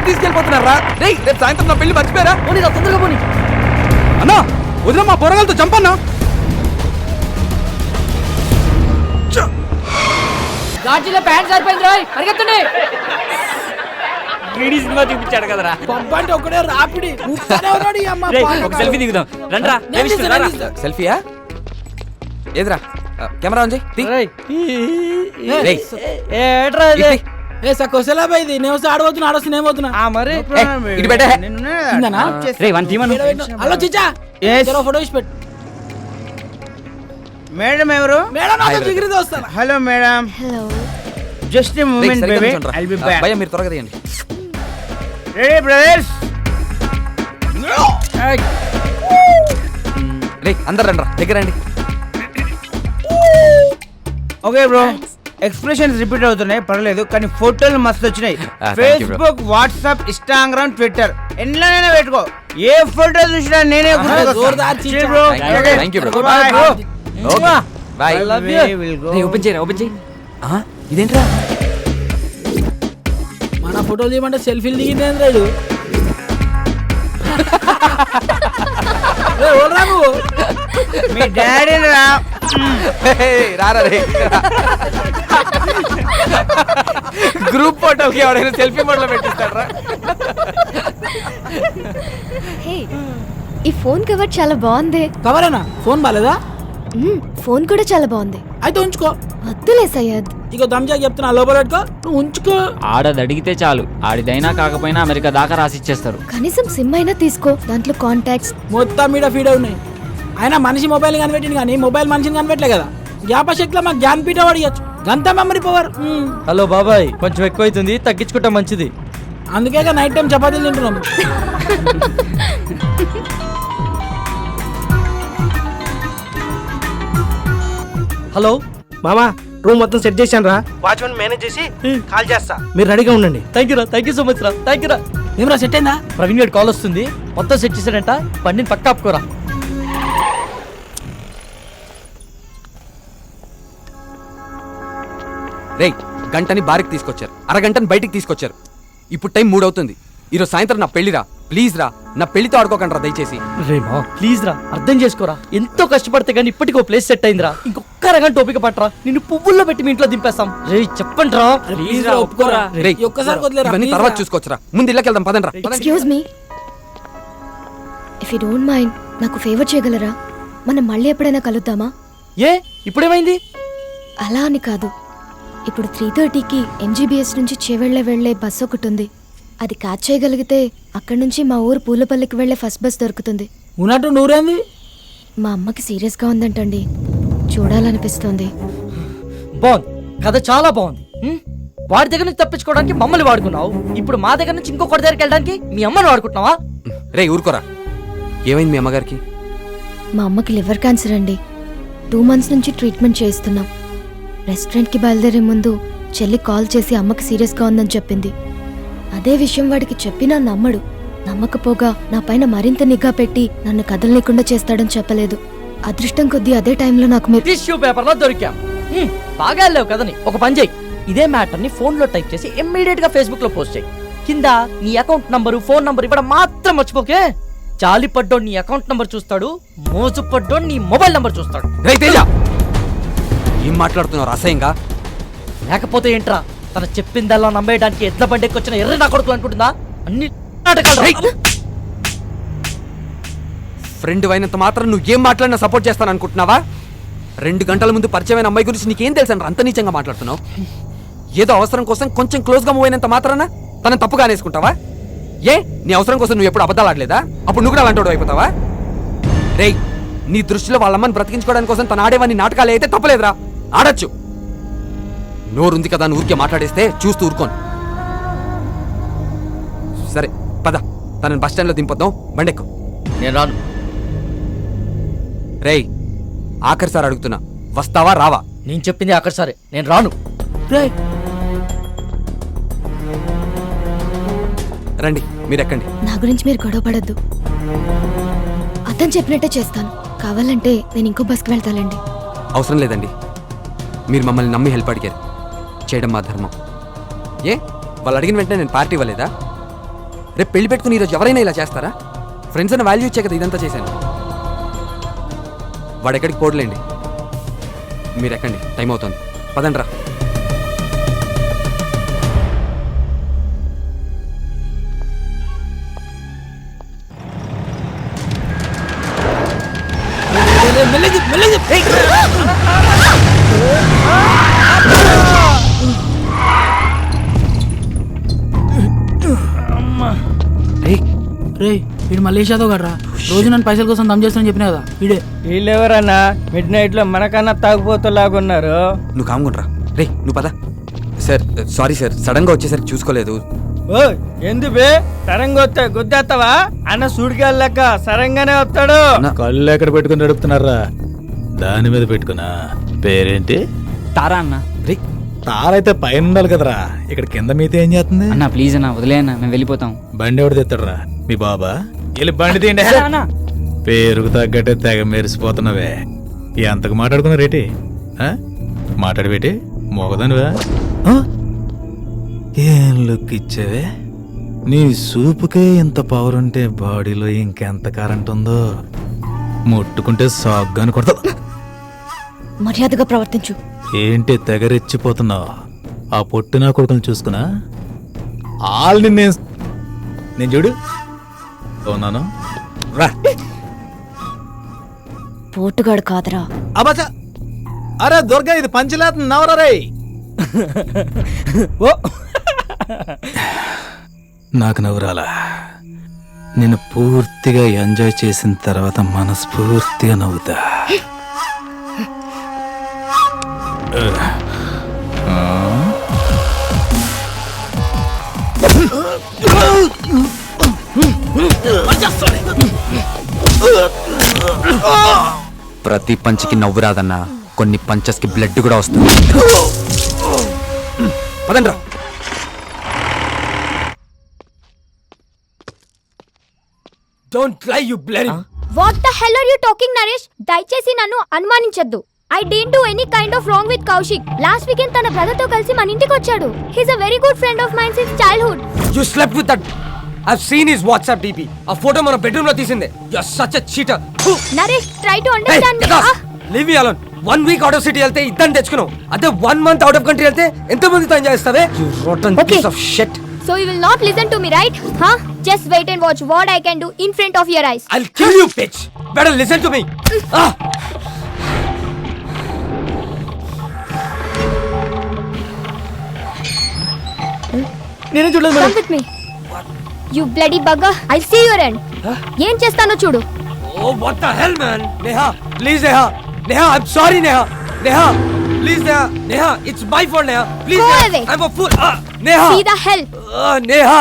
[SPEAKER 2] తీసుకెళ్ళిపోతున్నారా? రేపు సాయంత్రం నా పెళ్లి మర్చిపోయారా?
[SPEAKER 10] తొందరగా పోనీ
[SPEAKER 1] అన్నా. వదిన మా పొరగాలతో చంపన్నా.
[SPEAKER 13] గాజులో ప్యాంట్ సరిపోయింది రాయ్, పరిగెత్తండి.
[SPEAKER 12] సినిమా చూపించాడు కదరా.
[SPEAKER 13] పంపంటే ఒకడే రాపిడి.
[SPEAKER 12] ఒక సెల్ఫీ దిగుదాం రండ్రా.
[SPEAKER 2] సెల్ఫీయా? ఏదిరా కెమెరా ఆన్ చేయి.
[SPEAKER 13] ఏ సకోసలా బైది నేను ఆడబోతున్నా, ఆడొస్తున్నా ఏమవుతున్నా
[SPEAKER 10] మరి
[SPEAKER 2] ఇటు పెట్టే.
[SPEAKER 12] రే వన్ టీమను
[SPEAKER 13] హలో చిచ్చా, ఫోటో ఇచ్చి పెట్టు.
[SPEAKER 15] మేడం ఎవరు?
[SPEAKER 13] మేడం నాతో జిగిరి దోస్తాను.
[SPEAKER 15] Hello madam.
[SPEAKER 6] Hello.
[SPEAKER 15] Just a moment baby, I will be back.
[SPEAKER 2] భయ్యా మీరు త్వరగా తీయండి.
[SPEAKER 15] Ready brothers?
[SPEAKER 2] రే అందరు రండి రా, దగ్గర రండి.
[SPEAKER 15] ఓకే బ్రో, ఎక్స్ప్రెషన్స్ రిపీట్ అవుతున్నాయి పర్లేదు, కానీ ఫోటోలు మస్తు వచ్చినాయి.
[SPEAKER 2] thank you, bro.
[SPEAKER 15] Facebook, WhatsApp, Instagram, Twitter ఎన్నైనా పెట్టుకో, ఏ ఫోటో చూసినా నేనే
[SPEAKER 13] జోర్దార్
[SPEAKER 15] bro.
[SPEAKER 2] Thank you, bro.
[SPEAKER 15] Bye bro.
[SPEAKER 2] Okay bye.
[SPEAKER 12] Open చేయరా, ఓపెన్ చేయి.
[SPEAKER 2] ఇదేంట్రా?
[SPEAKER 13] మన ఫోటోలు తీయమంటే సెల్ఫీలు దిగింది రాడు.
[SPEAKER 15] మీ డాడీ రా.
[SPEAKER 2] రారా రే. గ్రూప్ ఫోటోకి ఎవడైనా సెల్ఫీ మోడ్లో పెట్టిస్తాడరా?
[SPEAKER 6] హే, ఈ ఫోన్ కవర్ చాలా బాగుంది.
[SPEAKER 13] కవరేనా? ఫోన్ బాలేదా?
[SPEAKER 6] ఫోన్ కూడా చాలా బాగుంది.
[SPEAKER 13] అయితే ఉంచుకో.
[SPEAKER 6] వద్దులే సయ్యద్.
[SPEAKER 13] ఇక దమ్జా చెప్తున్నా, లోపల పెట్టుకో, నువ్వు ఉంచుకో.
[SPEAKER 12] ఆడది అడిగితే చాలు, ఆడిదైనా కాకపోయినా అమెరికా దాకా రాసిచ్చేస్తారు.
[SPEAKER 6] కనీసం సిమ్ అయినా తీసుకో, దాంట్లో కాంటాక్ట్స్
[SPEAKER 13] మొత్తం మీద ఫీడ్ ఉన్నాయి. ఆయన మనిషి మొబైల్ కనిపెట్టింది కానీ మొబైల్ మనిషిని కనిపెట్టలే కదా. జ్ఞాపశక్తిలో మాకు జ్ఞానపీఠ పడియచ్చు, గంత మెమరీ పవర్.
[SPEAKER 8] హలో బాబాయ్, కొంచెం ఎక్కువైతుంది, తగ్గించుకుంటా మంచిది.
[SPEAKER 13] అందుకే నైట్ టైం చపాతీలు తింటున్నాం.
[SPEAKER 10] హలో మామా, రూమ్ మొత్తం సెట్ చేశాను రా. వాచ్మెన్ మేనేజ్ చేసి కాల్ చేస్తా, మీరు రెడీగా ఉండండి.
[SPEAKER 8] థ్యాంక్ యూ రా, థ్యాంక్ యూ సో మచ్ రా, థ్యాంక్ యూ రా.
[SPEAKER 13] ఏమరా సెట్ అయిందా?
[SPEAKER 8] ప్రవీణ్ గారి కాల్ వస్తుంది, మొత్తం సెట్ చేశాడంట, బండిని పక్క ఆపుకోరా.
[SPEAKER 2] రేయ్, గంటని బారికి తీసుకొచ్చారు, అరగంటని బయటికి తీసుకొచ్చారు. ఇప్పుడు టైం 3 అవుతుంది. ఈరోజు సాయంత్రం నా పెళ్లిరా, ప్లీజ్ రా, నా పెళ్లితో ఆడుకోకండి రా దయచేసి.
[SPEAKER 8] రేమా ప్లీజ్ రా, అర్థం చేసుకోరా. ఎంతో కష్టపడితే గానీ ఇప్పటికో ప్లేస్ సెట్ అయిందిరా. ఇంకొక అరగంట ఓపిక పట్టరా, నిన్ను పువ్వుల్లో పెట్టి మీ ఇంట్లో దింపేస్తాం. రే చెప్పండి రా,
[SPEAKER 13] ప్లీజ్ రా, ఒప్పుకోరా.
[SPEAKER 2] రేయ్,
[SPEAKER 13] ఒక్కసారి వదిలేరా,
[SPEAKER 2] ఇవన్నీ
[SPEAKER 13] please
[SPEAKER 2] తర్వాత
[SPEAKER 13] రా.
[SPEAKER 2] చూసుకోవచ్చురా, ముందు ఇళ్ళకి వెళ్దాం పదండి రా.
[SPEAKER 6] Excuse me, if you don't mind నాకు ఫేవర్ చేయగలరా? మనం మళ్ళీ ఎప్పుడైనా కలుద్దామా?
[SPEAKER 8] ఏ ఇప్పుడేమైంది?
[SPEAKER 6] అలా అని కాదు, ఇప్పుడు 3:30కి MGBS నుంచి చేవెళ్ళే వెళ్లే బస్ ఒకటి ఉంది. అది క్యాచ్ చేయగలిగితే అక్కడి నుంచి మా ఊరు పూలపల్లికి వెళ్లే ఫస్ట్ బస్ దొరుకుతుంది.
[SPEAKER 13] ఉన్నట్టు నూరేంది?
[SPEAKER 6] మా అమ్మకి సీరియస్గా ఉందంటండి, చూడాలనిపిస్తోంది.
[SPEAKER 8] బాగుంది, కథ చాలా బాగుంది. వాడి దగ్గర నుంచి తప్పించుకోవడానికి మమ్మల్ని వాడుకున్నావు, ఇప్పుడు మా దగ్గర నుంచి ఇంకొకటి దగ్గరికి వెళ్ళడానికి మీ అమ్మని వాడుకుంటున్నావా?
[SPEAKER 2] రేయ్ ఊరుకోరా, ఏమైంది మీ అమ్మగారికి?
[SPEAKER 6] మా అమ్మకి లివర్ క్యాన్సర్ అండి. 2 months నుంచి ట్రీట్మెంట్ చేయిస్తున్నాం. రెస్టారెంట్కి బయలుదేరే ముందు చెల్లి కాల్ చేసి అమ్మకి సీరియస్గా ఉందని చెప్పింది. అదే విషయం వాడికి చెప్పినా నమ్మడు. నమ్మకపోగా నా పైన మరింత నిఘా పెట్టి నన్ను కదలలేకుండా చేస్తాడని చెప్పలేదు. అదృష్టం కొద్దీ అదే టైంలో నాకు మీరు
[SPEAKER 8] టిష్యూ పేపర్లో దొరికాం. బాగా వెళ్ళావు కదని ఒక పని చేయి, ఇదే మ్యాటర్ ని ఫోన్ లో టైప్ చేసి ఇమ్మీడియట్ గా ఫేస్బుక్ లో పోస్ట్ చేయి. కింద నీ అకౌంట్ నంబరు, ఫోన్ నంబర్ ఇవ్వడం మాత్రం మర్చిపోకే. జాలి పడ్డోడు నీ అకౌంట్ నంబర్ చూస్తాడు, మోజు పడ్డోడు నీ మొబైల్ నంబర్ చూస్తాడు.
[SPEAKER 2] రేయ్ తేజ, ఏం మాట్లాడుతున్నావు అసహ్యంగా?
[SPEAKER 8] లేకపోతే ఏంట్రా, తన చెప్పిందల్లా నమ్మేయడానికి ఎడ్ల బండికి వచ్చిన ఎర్ర నా కొడుకులు అనుకుంటుందా? అన్ని నాటకాలు.
[SPEAKER 2] ఫ్రెండ్ అయినంత మాత్రం నువ్వు ఏం మాట్లాడినా సపోర్ట్ చేస్తాను అనుకుంటున్నావా? 2 గంటల ముందు పరిచయమైన అమ్మాయి గురించి నీకేం తెలుసని అంత నీచంగా మాట్లాడుతున్నావు? ఏదో అవసరం కోసం కొంచెం క్లోజ్గా మూవ్ అయినంత మాత్రాన తనని తప్పుగా అనేసుకుంటావా? ఏ నీ అవసరం కోసం నువ్వు ఎప్పుడు అబద్ధాలు ఆడలేదా? అప్పుడు నువ్వు కూడా అలాంటి అయిపోతావా? రేయ్, నీ దృష్టిలో వాళ్ళమ్మని బ్రతికించుకోవడానికి కోసం తను ఆడేవన్నీ నాటకాలు అయితే తప్పలేదురా, ఆడచ్చు. నోరుంది కదా అని ఊరికే మాట్లాడేస్తే చూస్తూ ఊరుకోను. సరే పద, తనని బస్ స్టాండ్లో దింపొద్దాం, బండెక్కు.
[SPEAKER 8] నేను రాను.
[SPEAKER 2] రేయ్, ఆఖరిసారి అడుగుతున్నా, వస్తావా రావా?
[SPEAKER 8] నేను చెప్పింది అక్కడ సరే, నేను రాను.
[SPEAKER 2] రండి, మీరు ఎక్కండి.
[SPEAKER 6] నా గురించి మీరు గొడవ పడద్దు, అతను చెప్పినట్టే చేస్తాను. కావాలంటే నేను ఇంకో బస్కి వెళ్తానండి.
[SPEAKER 2] అవసరం లేదండి, మీరు మమ్మల్ని నమ్మి హెల్ప్ అడిగారు, చేయడం మా ధర్మం. ఏ వాళ్ళు అడిగిన వెంటనే నేను పార్టీ ఇవ్వలేదా? రేపు పెళ్లి పెట్టుకుని ఈరోజు ఎవరైనా ఇలా చేస్తారా? ఫ్రెండ్స్ అని వాల్యూ ఇచ్చే కదా ఇదంతా చేశాను. వాడు ఎక్కడికి పోడలేండి, మీరు ఎక్కండి, టైం అవుతుంది, పదండి రా.
[SPEAKER 13] వీడు మలేషియాతో కదరా, రోజు నన్ను పైసల కోసం దమ్ చేస్తానని చెప్పినా కదా వీడే.
[SPEAKER 15] వీళ్ళెవరన్నా మిడ్ నైట్ లో మనకన్నా తాగుపోతలాగున్నారు.
[SPEAKER 2] నువ్వు కాముకుంట్రా. రే నువ్వు పద. సార్ సారీ సార్, సడన్ గా వచ్చేసరికి చూసుకోలేదు.
[SPEAKER 15] ఓ ఎందు బే సరంగా వస్తా గుద్దేస్తావా? అన్న సూడికెళ్ళక సరంగానే వస్తాడు.
[SPEAKER 16] కళ్ళు ఎక్కడ పెట్టుకుని నడుపుతున్నారా? దాని మీద పెట్టుకున్నా. పేరేంటి?
[SPEAKER 12] తారా అన్న.
[SPEAKER 16] రే తారైతే పైన ఉండాలి కదరా, ఇక్కడ కింద మీతో ఏం చేస్తుంది?
[SPEAKER 12] అన్న ప్లీజ్ అన్న, వదిలే అన్న, మేము వెళ్ళిపోతాం.
[SPEAKER 16] బండి ఎవడు తెస్తాడరా? మీ బాబా? వెళ్ళి బండి తీయండి. పేరుకు తగ్గట్టే తెగ మెరిసిపోతున్నావే. ఎంతకు మాట్లాడుకున్నా రేటి? మాట్లాడబెట్టి మోగదానివా? ఏం లుక్ ఇచ్చావే? నీ సూపుకే ఇంత పవర్ ఉంటే బాడీలో ఇంకెంత కరెంట్ ఉందో. ముట్టుకుంటే సాగ్గాని కొడతా.
[SPEAKER 6] మర్యాదగా ప్రవర్తించు.
[SPEAKER 16] ఏంటి తెగరెచ్చిపోతున్నావు? ఆ పొట్టినా కొడుకుని చూసుకున్నా ఆల్ని నేను చూడు ఉన్నాను రా.
[SPEAKER 6] పోటుగాడు కాదరా.
[SPEAKER 16] అబ్బా అరే దుర్గా, ఇది పంచలేత నవరా రే. నాకు నవ్వురాలా? నేను పూర్తిగా ఎంజాయ్ చేసిన తర్వాత మనస్ఫూర్తిగా నవ్వుతా.
[SPEAKER 2] ప్రతి పంచికి నవ్వు రాదన్నా, కొన్ని పంచెస్ కి బ్లడ్ కూడా వస్తుంది. పదండ్రా.
[SPEAKER 10] Don't lie you bloody.
[SPEAKER 3] What the hell are you talking Naresh? దయచేసి నన్ను అనుమానించొద్దు. I don't do any kind of wrong with Kaushik. Last weekend తన బ్రదర్ తో కలిసి మన ఇంటికి వచ్చాడు. He is a very good friend of mine since childhood.
[SPEAKER 2] You slept with that. I've seen his WhatsApp DP. ఆ ఫోటో మన bedroom లో తీసిందే. You're such a cheater.
[SPEAKER 3] Naresh try to understand me.
[SPEAKER 2] Leave me alone. 1 week out of city వెళ్తే ఇద్దరిని తెచ్చుకున్నావు. అదే 1 month out of country వెళ్తే ఎంత మందితో ఎంజాయ్ చేస్తావే? You rotten piece of shit.
[SPEAKER 3] So you will not listen to me, right? Huh? Just wait and watch what I can do in front of your eyes.
[SPEAKER 2] I'll kill you, bitch. Better listen to me.
[SPEAKER 13] నేనే చూడలేదు
[SPEAKER 3] Come with me. You bloody bugger. I'll see your end. ఏం చేస్తానో చూడు.
[SPEAKER 2] Oh, what the hell, man? Neha, please, Neha. Neha, I'm sorry, Neha. Neha, please, Neha. Neha, it's my fault, Neha. Please,
[SPEAKER 3] Go
[SPEAKER 2] Neha.
[SPEAKER 3] away.
[SPEAKER 2] I'm a fool. Neha.
[SPEAKER 3] See the hell.
[SPEAKER 2] Neha.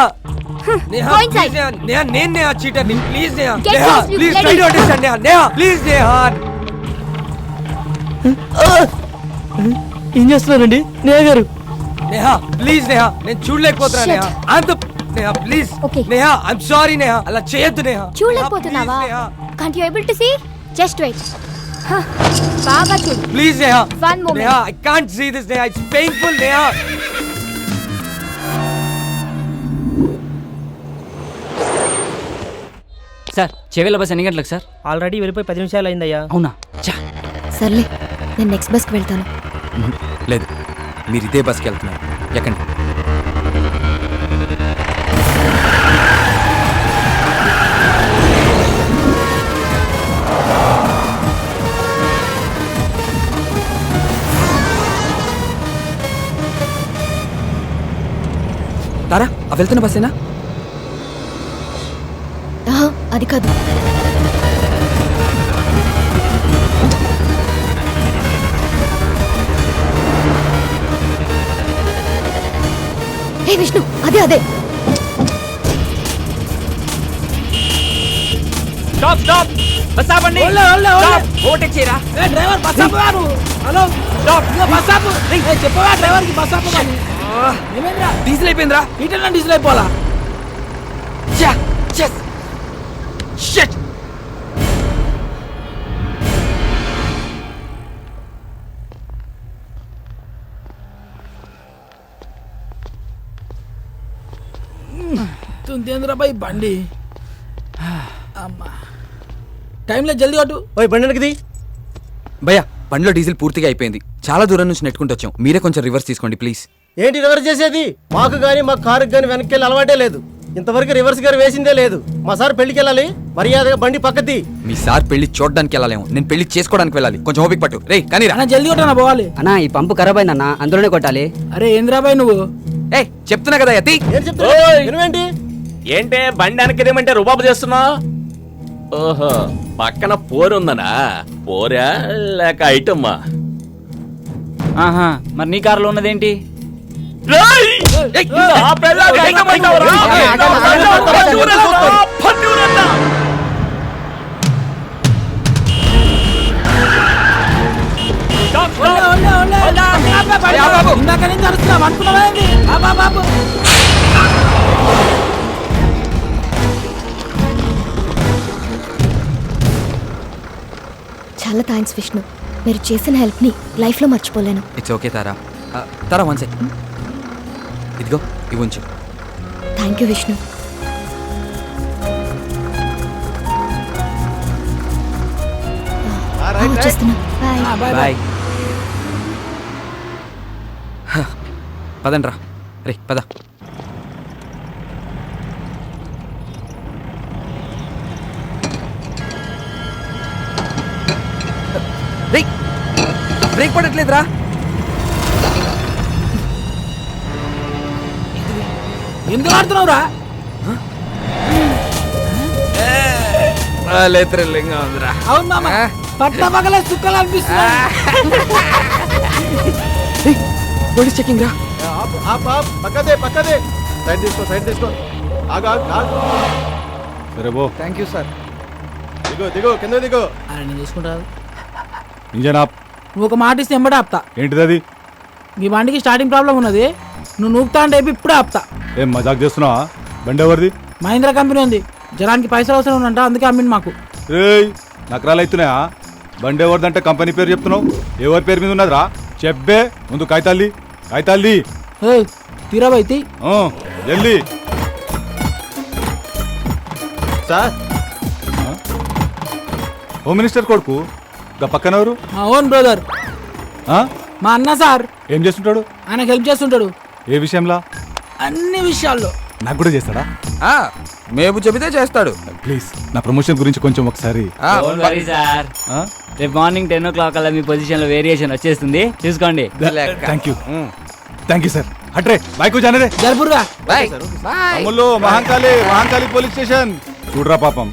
[SPEAKER 2] Neha,
[SPEAKER 3] Go
[SPEAKER 2] please,
[SPEAKER 3] inside.
[SPEAKER 2] Neha. Neha, నేను Neha cheater. Please, Neha.
[SPEAKER 3] Get
[SPEAKER 2] Neha,
[SPEAKER 3] lost, you
[SPEAKER 2] please
[SPEAKER 3] bloody-
[SPEAKER 2] try to understand, Neha. Neha, please, Neha.
[SPEAKER 10] ఏం చేస్తున్నారండి నేహ గారు?
[SPEAKER 2] Neha, please, Neha. నేను చూడలేకపోతున్నా,
[SPEAKER 3] Shit.
[SPEAKER 2] Neha. I'm the Neha, please.
[SPEAKER 3] Okay.
[SPEAKER 2] Neha, I'm sorry, Neha. అలా చేయొద్దు, Neha.
[SPEAKER 3] చూడలేకపోతున్నావా?
[SPEAKER 2] Neha,
[SPEAKER 3] Can't you able to see? Just wait. బాగా చూడు.
[SPEAKER 2] please, Neha.
[SPEAKER 3] One moment.
[SPEAKER 2] Neha, I can't see this, Neha. It's painful, Neha.
[SPEAKER 12] Sir చెవిల bus ఎన్ని గంటలకు sir?
[SPEAKER 10] Already వెళ్ళిపోయి 10 నిమిషాలు అయిందయ్యా.
[SPEAKER 12] అవునా?
[SPEAKER 6] సర్లే నేను నెక్స్ట్ బస్కి వెళ్తాను.
[SPEAKER 2] లేదు, మీరు ఇదే బస్కి వెళ్తున్నారు. ఎక్కండి. తారా, ఆ వెళ్తున్న బస్సేనా?
[SPEAKER 6] అది కాదు. ఏ విష్ణు, అదే అదే.
[SPEAKER 12] Stop stop. బస్ ఆపండి. ఓవర్టేక్ చేయరా.
[SPEAKER 13] ఏ డ్రైవర్ బస్ ఆపు. Hello stop. బస్ ఆపు. చెప్పవా డ్రైవర్ కి బస్ ఆపు అని. ఏమైందిరా?
[SPEAKER 2] డీజిల్ అయిపోయిందిరా.
[SPEAKER 13] ఈటన్నా డీజిల్ అయిపోవాలా?
[SPEAKER 2] Shit!
[SPEAKER 13] తుంతేంద్రా బాయ్ బండి. అమ్మా టైంలో జల్దీ కొట్టు.
[SPEAKER 10] ఓయ్ బండి వెనక్కి.
[SPEAKER 2] భయ్యా, బండిలో డీజిల్ పూర్తిగా అయిపోయింది. చాలా దూరం నుంచి నెట్టుకుంటూ వచ్చాం. మీరే కొంచెం రివర్స్ తీసుకోండి ప్లీజ్.
[SPEAKER 10] ఏంటి రివర్స్ చేసేది? మాకు గానీ మా కారుకి గానీ వెనక్కి వెళ్ళి అలవాటే లేదు. ఇంతవరకు రివర్స్ గారు వేసిందే లేదు. మా సార్ పెళ్లికి వెళ్ళాలి, మర్యాదగా బండి పక్కది.
[SPEAKER 2] మీ సార్ పెళ్లి చూడడానికి వెళ్ళాలేమో, నేను పెళ్లి చేసుకోవడానికి వెళ్ళాలి. కొంచెం ఓపిక పట్టు. రే కానీ
[SPEAKER 13] అన్న జల్దీ కొట్టనా పోవాలి.
[SPEAKER 17] అన్నా ఈ పంపు ఖరాబ్ అయిందన్నా, అందులోనే కొట్టాలి.
[SPEAKER 13] అరే ఏంద్రా బాయ్ నువ్వు?
[SPEAKER 2] ఏ చెప్తున్నా కదా యతి.
[SPEAKER 10] ఏంటి
[SPEAKER 18] ఏంటే బండి వెనకదేమంటే రుబాబు చేస్తున్నా? ఓహో, పక్కన పోరుందనా? పోరా లేక ఐటమ్మా?
[SPEAKER 12] ఆహా, మరి నీ కారులో ఉన్నదేంటి?
[SPEAKER 13] ఇందాక నుంచి అరుస్తున్నావు అనుకున్నావా? బాబు
[SPEAKER 6] చాలా థ్యాంక్స్ విష్ణు. మీరు చేసిన హెల్ప్ని లైఫ్లో మర్చిపోలేను.
[SPEAKER 2] It's okay Tara. Tara one second. ఇదిగో ఇవి ఉంచు.
[SPEAKER 6] Thank you Vishnu. వచ్చేస్తున్నా. బాయ్.
[SPEAKER 2] బాయ్. పదండ్రా. రే పద. బ్రేక్ పడట్లేదురా.
[SPEAKER 13] ఎందుకు ఆడుతున్నావురా?
[SPEAKER 2] భలే థ్రిల్లింగ్గా ఉందిరా.
[SPEAKER 13] అవును మామ పట్ట పగల చుక్కలు అనిపిస్తుంది.
[SPEAKER 2] పోలీస్ చెకింగ్ రా.
[SPEAKER 11] పక్కదే సైడ్ తీసుకో సరే బో.
[SPEAKER 15] Thank you sir.
[SPEAKER 11] దిగో కింద దిగో.
[SPEAKER 13] అరే నేను చూసుకుంటాను.
[SPEAKER 11] ఇంజన్ ఆప్.
[SPEAKER 13] నువ్వు ఒక మాట ఇస్తే ఎంబడే ఆపుతా.
[SPEAKER 11] ఏంటిది అది?
[SPEAKER 13] మీ బండికి స్టార్టింగ్ ప్రాబ్లం ఉన్నది, నువ్వు నూపుతా అంటే ఇప్పుడే ఆపుతా.
[SPEAKER 11] ఏం మజాక్ చేస్తున్నావా? బండి ఎవరిది?
[SPEAKER 13] మహీంద్రా కంపెనీ ఉంది, జనానికి పైసలు అవసరం ఉందంట, అందుకే అమ్మింది మాకు.
[SPEAKER 11] రేయ్ నకరాలు అవుతున్నాయా? బండి ఎవరిదంటే కంపెనీ పేరు చెప్తున్నావు, ఎవరి పేరు మీద ఉన్నదిరా? చెప్పే ముందు కాగితాల్ది.
[SPEAKER 13] తీరాబైతి
[SPEAKER 11] జల్దీ. సార్ హోమ్ మినిస్టర్ కొడుకు గా పక్కన ఎవరు?
[SPEAKER 13] మా ఓన్ బ్రదర్, మా అన్న సార్.
[SPEAKER 11] ఏం చేస్తుంటాడు?
[SPEAKER 13] ఆయనకు హెల్ప్ చేస్తుంటాడు.
[SPEAKER 11] ఏ విషయంలో?
[SPEAKER 13] అన్ని విషయాల్లో.
[SPEAKER 11] నాకు కూడా చేస్తాడా?
[SPEAKER 2] మేము చెబితే చేస్తాడు.
[SPEAKER 11] ప్లీజ్ నా ప్రమోషన్ గురించి కొంచెం ఒకసారి.
[SPEAKER 12] సార్ రేపు మార్నింగ్ 10 o'clock అలా మీ పొజిషన్ లో వేరియేషన్ వచ్చేస్తుంది, చూసుకోండి.
[SPEAKER 11] Thank you sir. హట్రే బైక్ జానరే
[SPEAKER 13] జర్పుర్గా
[SPEAKER 11] అమ్ముల్లో మహంకాళి పోలీస్ స్టేషన్. చూడరా పాపం,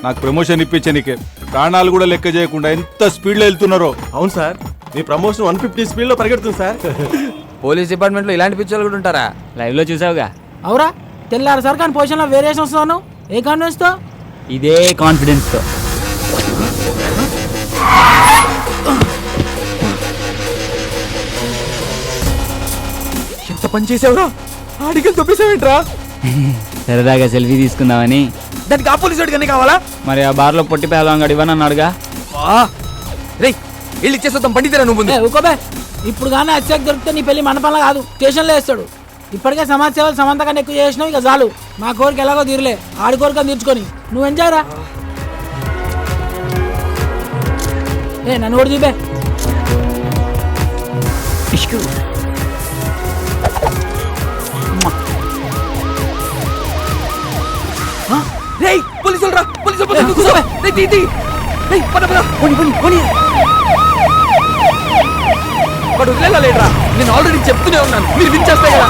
[SPEAKER 11] నాకు ప్రమోషన్ ఇప్పించే నీకే ప్రాణాలు కూడా లెక్క చేయకుండా ఎంత స్పీడ్ లో వెళ్తున్నారో.
[SPEAKER 19] అవును సార్, మీ ప్రమోషన్ 150 స్పీడ్ లో పరిగెడుతుంది సార్.
[SPEAKER 2] పోలీస్ డిపార్ట్మెంట్ లో ఇలాంటి పిక్చర్లు కూడా ఉంటారా?
[SPEAKER 12] లైవ్ లో చూసావుగా.
[SPEAKER 13] అవురా తెల్లారు సార్, కానీ పొజిషన్ లో వేరియేషన్ వస్తున్నాను. ఏ కాన్ఫిడెన్స్ తో?
[SPEAKER 12] ఇదే కాన్ఫిడెన్స్ తో.
[SPEAKER 2] ఎంత పని చేసావురా? ఆడికి తొప్పేసావేంట్రా?
[SPEAKER 12] సరదాగా సెల్ఫీ తీసుకుందామని.
[SPEAKER 2] దానికి ఆ పోలీసు వాడికి కావాలా?
[SPEAKER 12] మరి ఆ బార్ లో పొట్టి పేలవాడు ఇవ్వనన్నాడుగా.
[SPEAKER 2] రేయ్ వెళ్ళి ఇచ్చేస్తాం, పండితేరా నువ్వు.
[SPEAKER 13] ఊకోబే, ఇప్పుడు కానీ అత్యాక్ దొరికితే నీ పెళ్లి మండపంలో కాదు, స్టేషన్లో వేస్తాడు. ఇప్పటికే సమాజ సేవలు సమంత కన్నా ఎక్కువ చేసినావు, ఇక చాలు. మా కోరిక ఎలాగో తీరలే, ఆడి కోరిక తీర్చుకొని నువ్వు ఎంజాయ్ రా. నన్ను కూడా చూపే.
[SPEAKER 2] పోలీసులు రా, పోలీసులు. వాడు వదిలేరా? నేను ఆల్రెడీ చెప్తూనే ఉన్నాను, మీరు వినిచేస్తాయి కదా.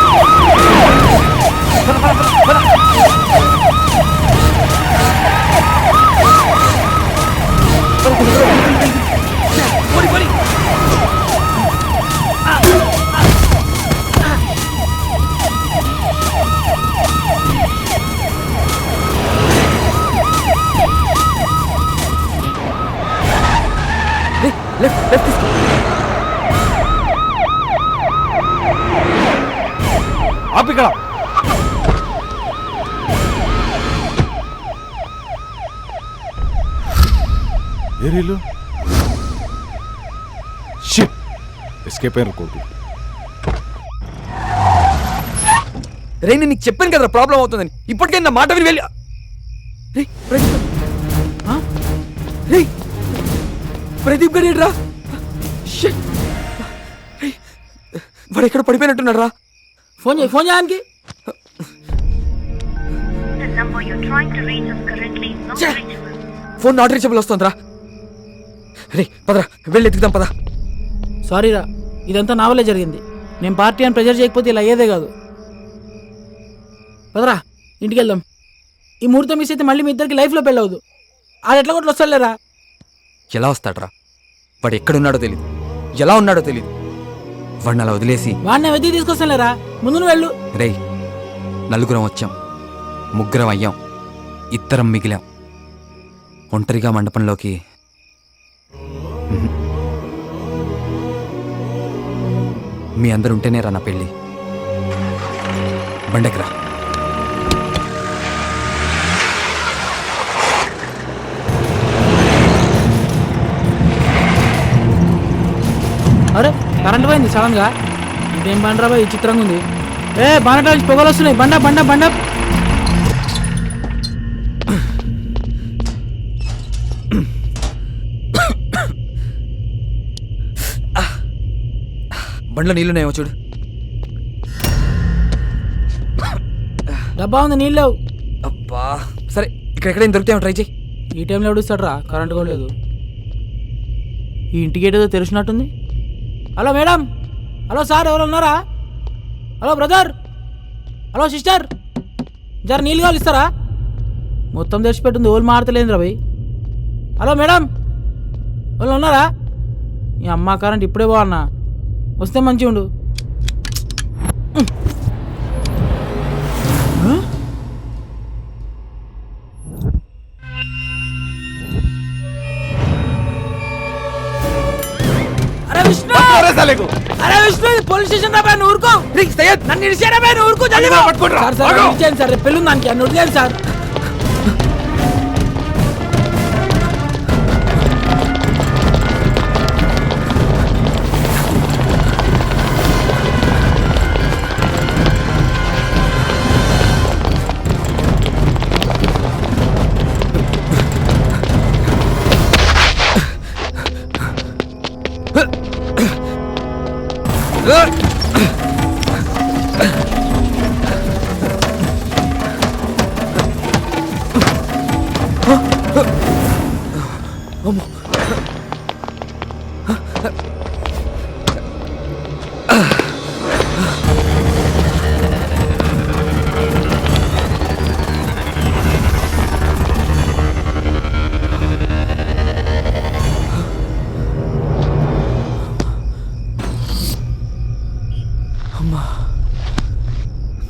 [SPEAKER 2] లెఫ్ట్ తీసుకో.
[SPEAKER 11] ఆపిక్కడ ఏరీలు షిట్ ఎస్కేప్ అయిన కోటు.
[SPEAKER 2] రే నేను నీకు చెప్పాను కదా ప్రాబ్లం అవుతుందని, ఇప్పటికే నా మాట విని వెళ్ళి. ప్రదీప్ గారు రా, వాడు ఎక్కడ పడిపోయినట్టున్నాడు రా.
[SPEAKER 13] ఫోన్ చేయడానికి.
[SPEAKER 2] ఫోన్ నాట్ రీచబుల్ వస్తుందిరా. రే పదరా, వెళ్ళి ఎత్తుకుదాం పద.
[SPEAKER 13] సారీరా, ఇదంతా నా వల్లే జరిగింది. నేను పార్టీ అని ప్రెజర్ చేయకపోతే ఇలా అయ్యేదే కాదు. పదరా ఇంటికి వెళ్దాం. ఈ ముహూర్తం మిస్ అయితే మళ్ళీ మీ ఇద్దరికి లైఫ్లో పెళ్ళవద్దు. ఆడు ఎట్లా కొట్లు వస్తాడులేరా.
[SPEAKER 2] ఎలా వస్తాడ్రా? వాడు ఎక్కడున్నాడో తెలియదు, ఎలా ఉన్నాడో తెలియదు. వాడిని అలా వదిలేసి
[SPEAKER 13] వాడిని వెతికి తీసుకొస్తానులేరా, ముందు నువ్వు వెళ్ళు.
[SPEAKER 2] రేయ్ నలుగురం వచ్చాం, ముగ్గురం అయ్యాం, ఇద్దరం మిగిలాం. ఒంటరిగా మండపంలోకి మీ అందరు ఉంటేనే రా నా పెళ్ళి. బండెక్కరా.
[SPEAKER 13] అరే కరెంట్ పోయింది సడన్ గా. ఇదేం బండరా బాయ్, చిత్రంగా ఉంది. బండ నుంచి పొగలు వస్తున్నాయి. బండ బండ బండ.
[SPEAKER 2] బండ్లో నీళ్ళున్నాయేమో చూడు.
[SPEAKER 13] డబ్బా ఉంది, నీళ్ళు లేవు.
[SPEAKER 2] అబ్బా సరే, ఇక్కడెక్కడైనా దొరికితేమో ట్రై చేయి.
[SPEAKER 13] ఈ టైంలో ఎవడుస్తాడు రా, కరెంట్ కూడా లేదు. ఈ ఇంటికి ఏదో తెలిసినట్టుంది. హలో మేడం, హలో సార్, ఎవరు ఉన్నారా? హలో బ్రదర్, హలో సిస్టర్, జర నీళ్ళు కావాలి ఇస్తారా? మొత్తం తెచ్చిపెట్టింది, ఓళ్ళు మాడతలేదు రా భయ్. హలో మేడం, వాళ్ళు ఉన్నారా? ఈ అమ్మ కరెంట్ ఇప్పుడే బాగున్నా, వస్తే మంచిగా ఉండు. అరే విష్ణు, అరే విష్ణు, ఇది పోలీస్ స్టేషన్ రా, నువ్వు ఊరుకో. నన్ను ఇడిచారా, నువ్వు ఊరుకో. సార్ సార్ ఇచ్చేయండి సార్, రేపు పెళ్ళి దానికి నన్ను వదిలేయండి సార్.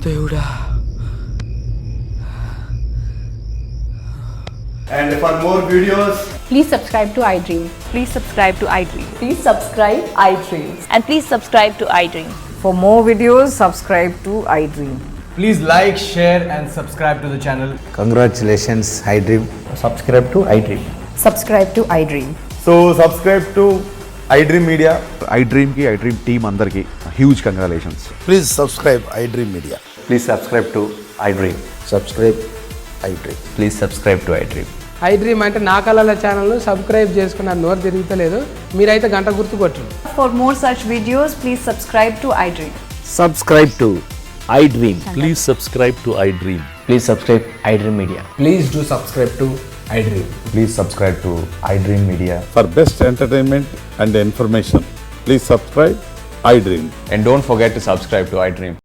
[SPEAKER 13] దేవుడా.
[SPEAKER 20] And for more videos,
[SPEAKER 21] please subscribe to iDream. Please subscribe to iDream. Please subscribe iDream. And please subscribe to iDream.
[SPEAKER 22] For more videos, subscribe to iDream.
[SPEAKER 20] please like, share and subscribe to the channel.
[SPEAKER 23] Congratulations, iDream. Subscribe to iDream.
[SPEAKER 22] Subscribe to iDream.
[SPEAKER 20] So subscribe to iDream Media.
[SPEAKER 24] iDream ki iDream team andarki huge congratulations.
[SPEAKER 23] Please subscribe iDream Media. Please subscribe to iDream. Subscribe iDream. Please subscribe to iDream.
[SPEAKER 25] iDream అంటే నా కళల channel subscribe చేసుకున్న నోరు తిరుగుతలేదు, మీరైతే గంట గుర్తు కొట్టండి.
[SPEAKER 22] For more such videos, please subscribe to iDream.
[SPEAKER 23] Subscribe to iDream. Please subscribe to iDream. Please subscribe iDream Media.
[SPEAKER 20] Please do subscribe to iDream.
[SPEAKER 23] Please subscribe to iDream Media.
[SPEAKER 26] For best entertainment and information, please subscribe iDream.
[SPEAKER 23] And don't forget to subscribe to iDream.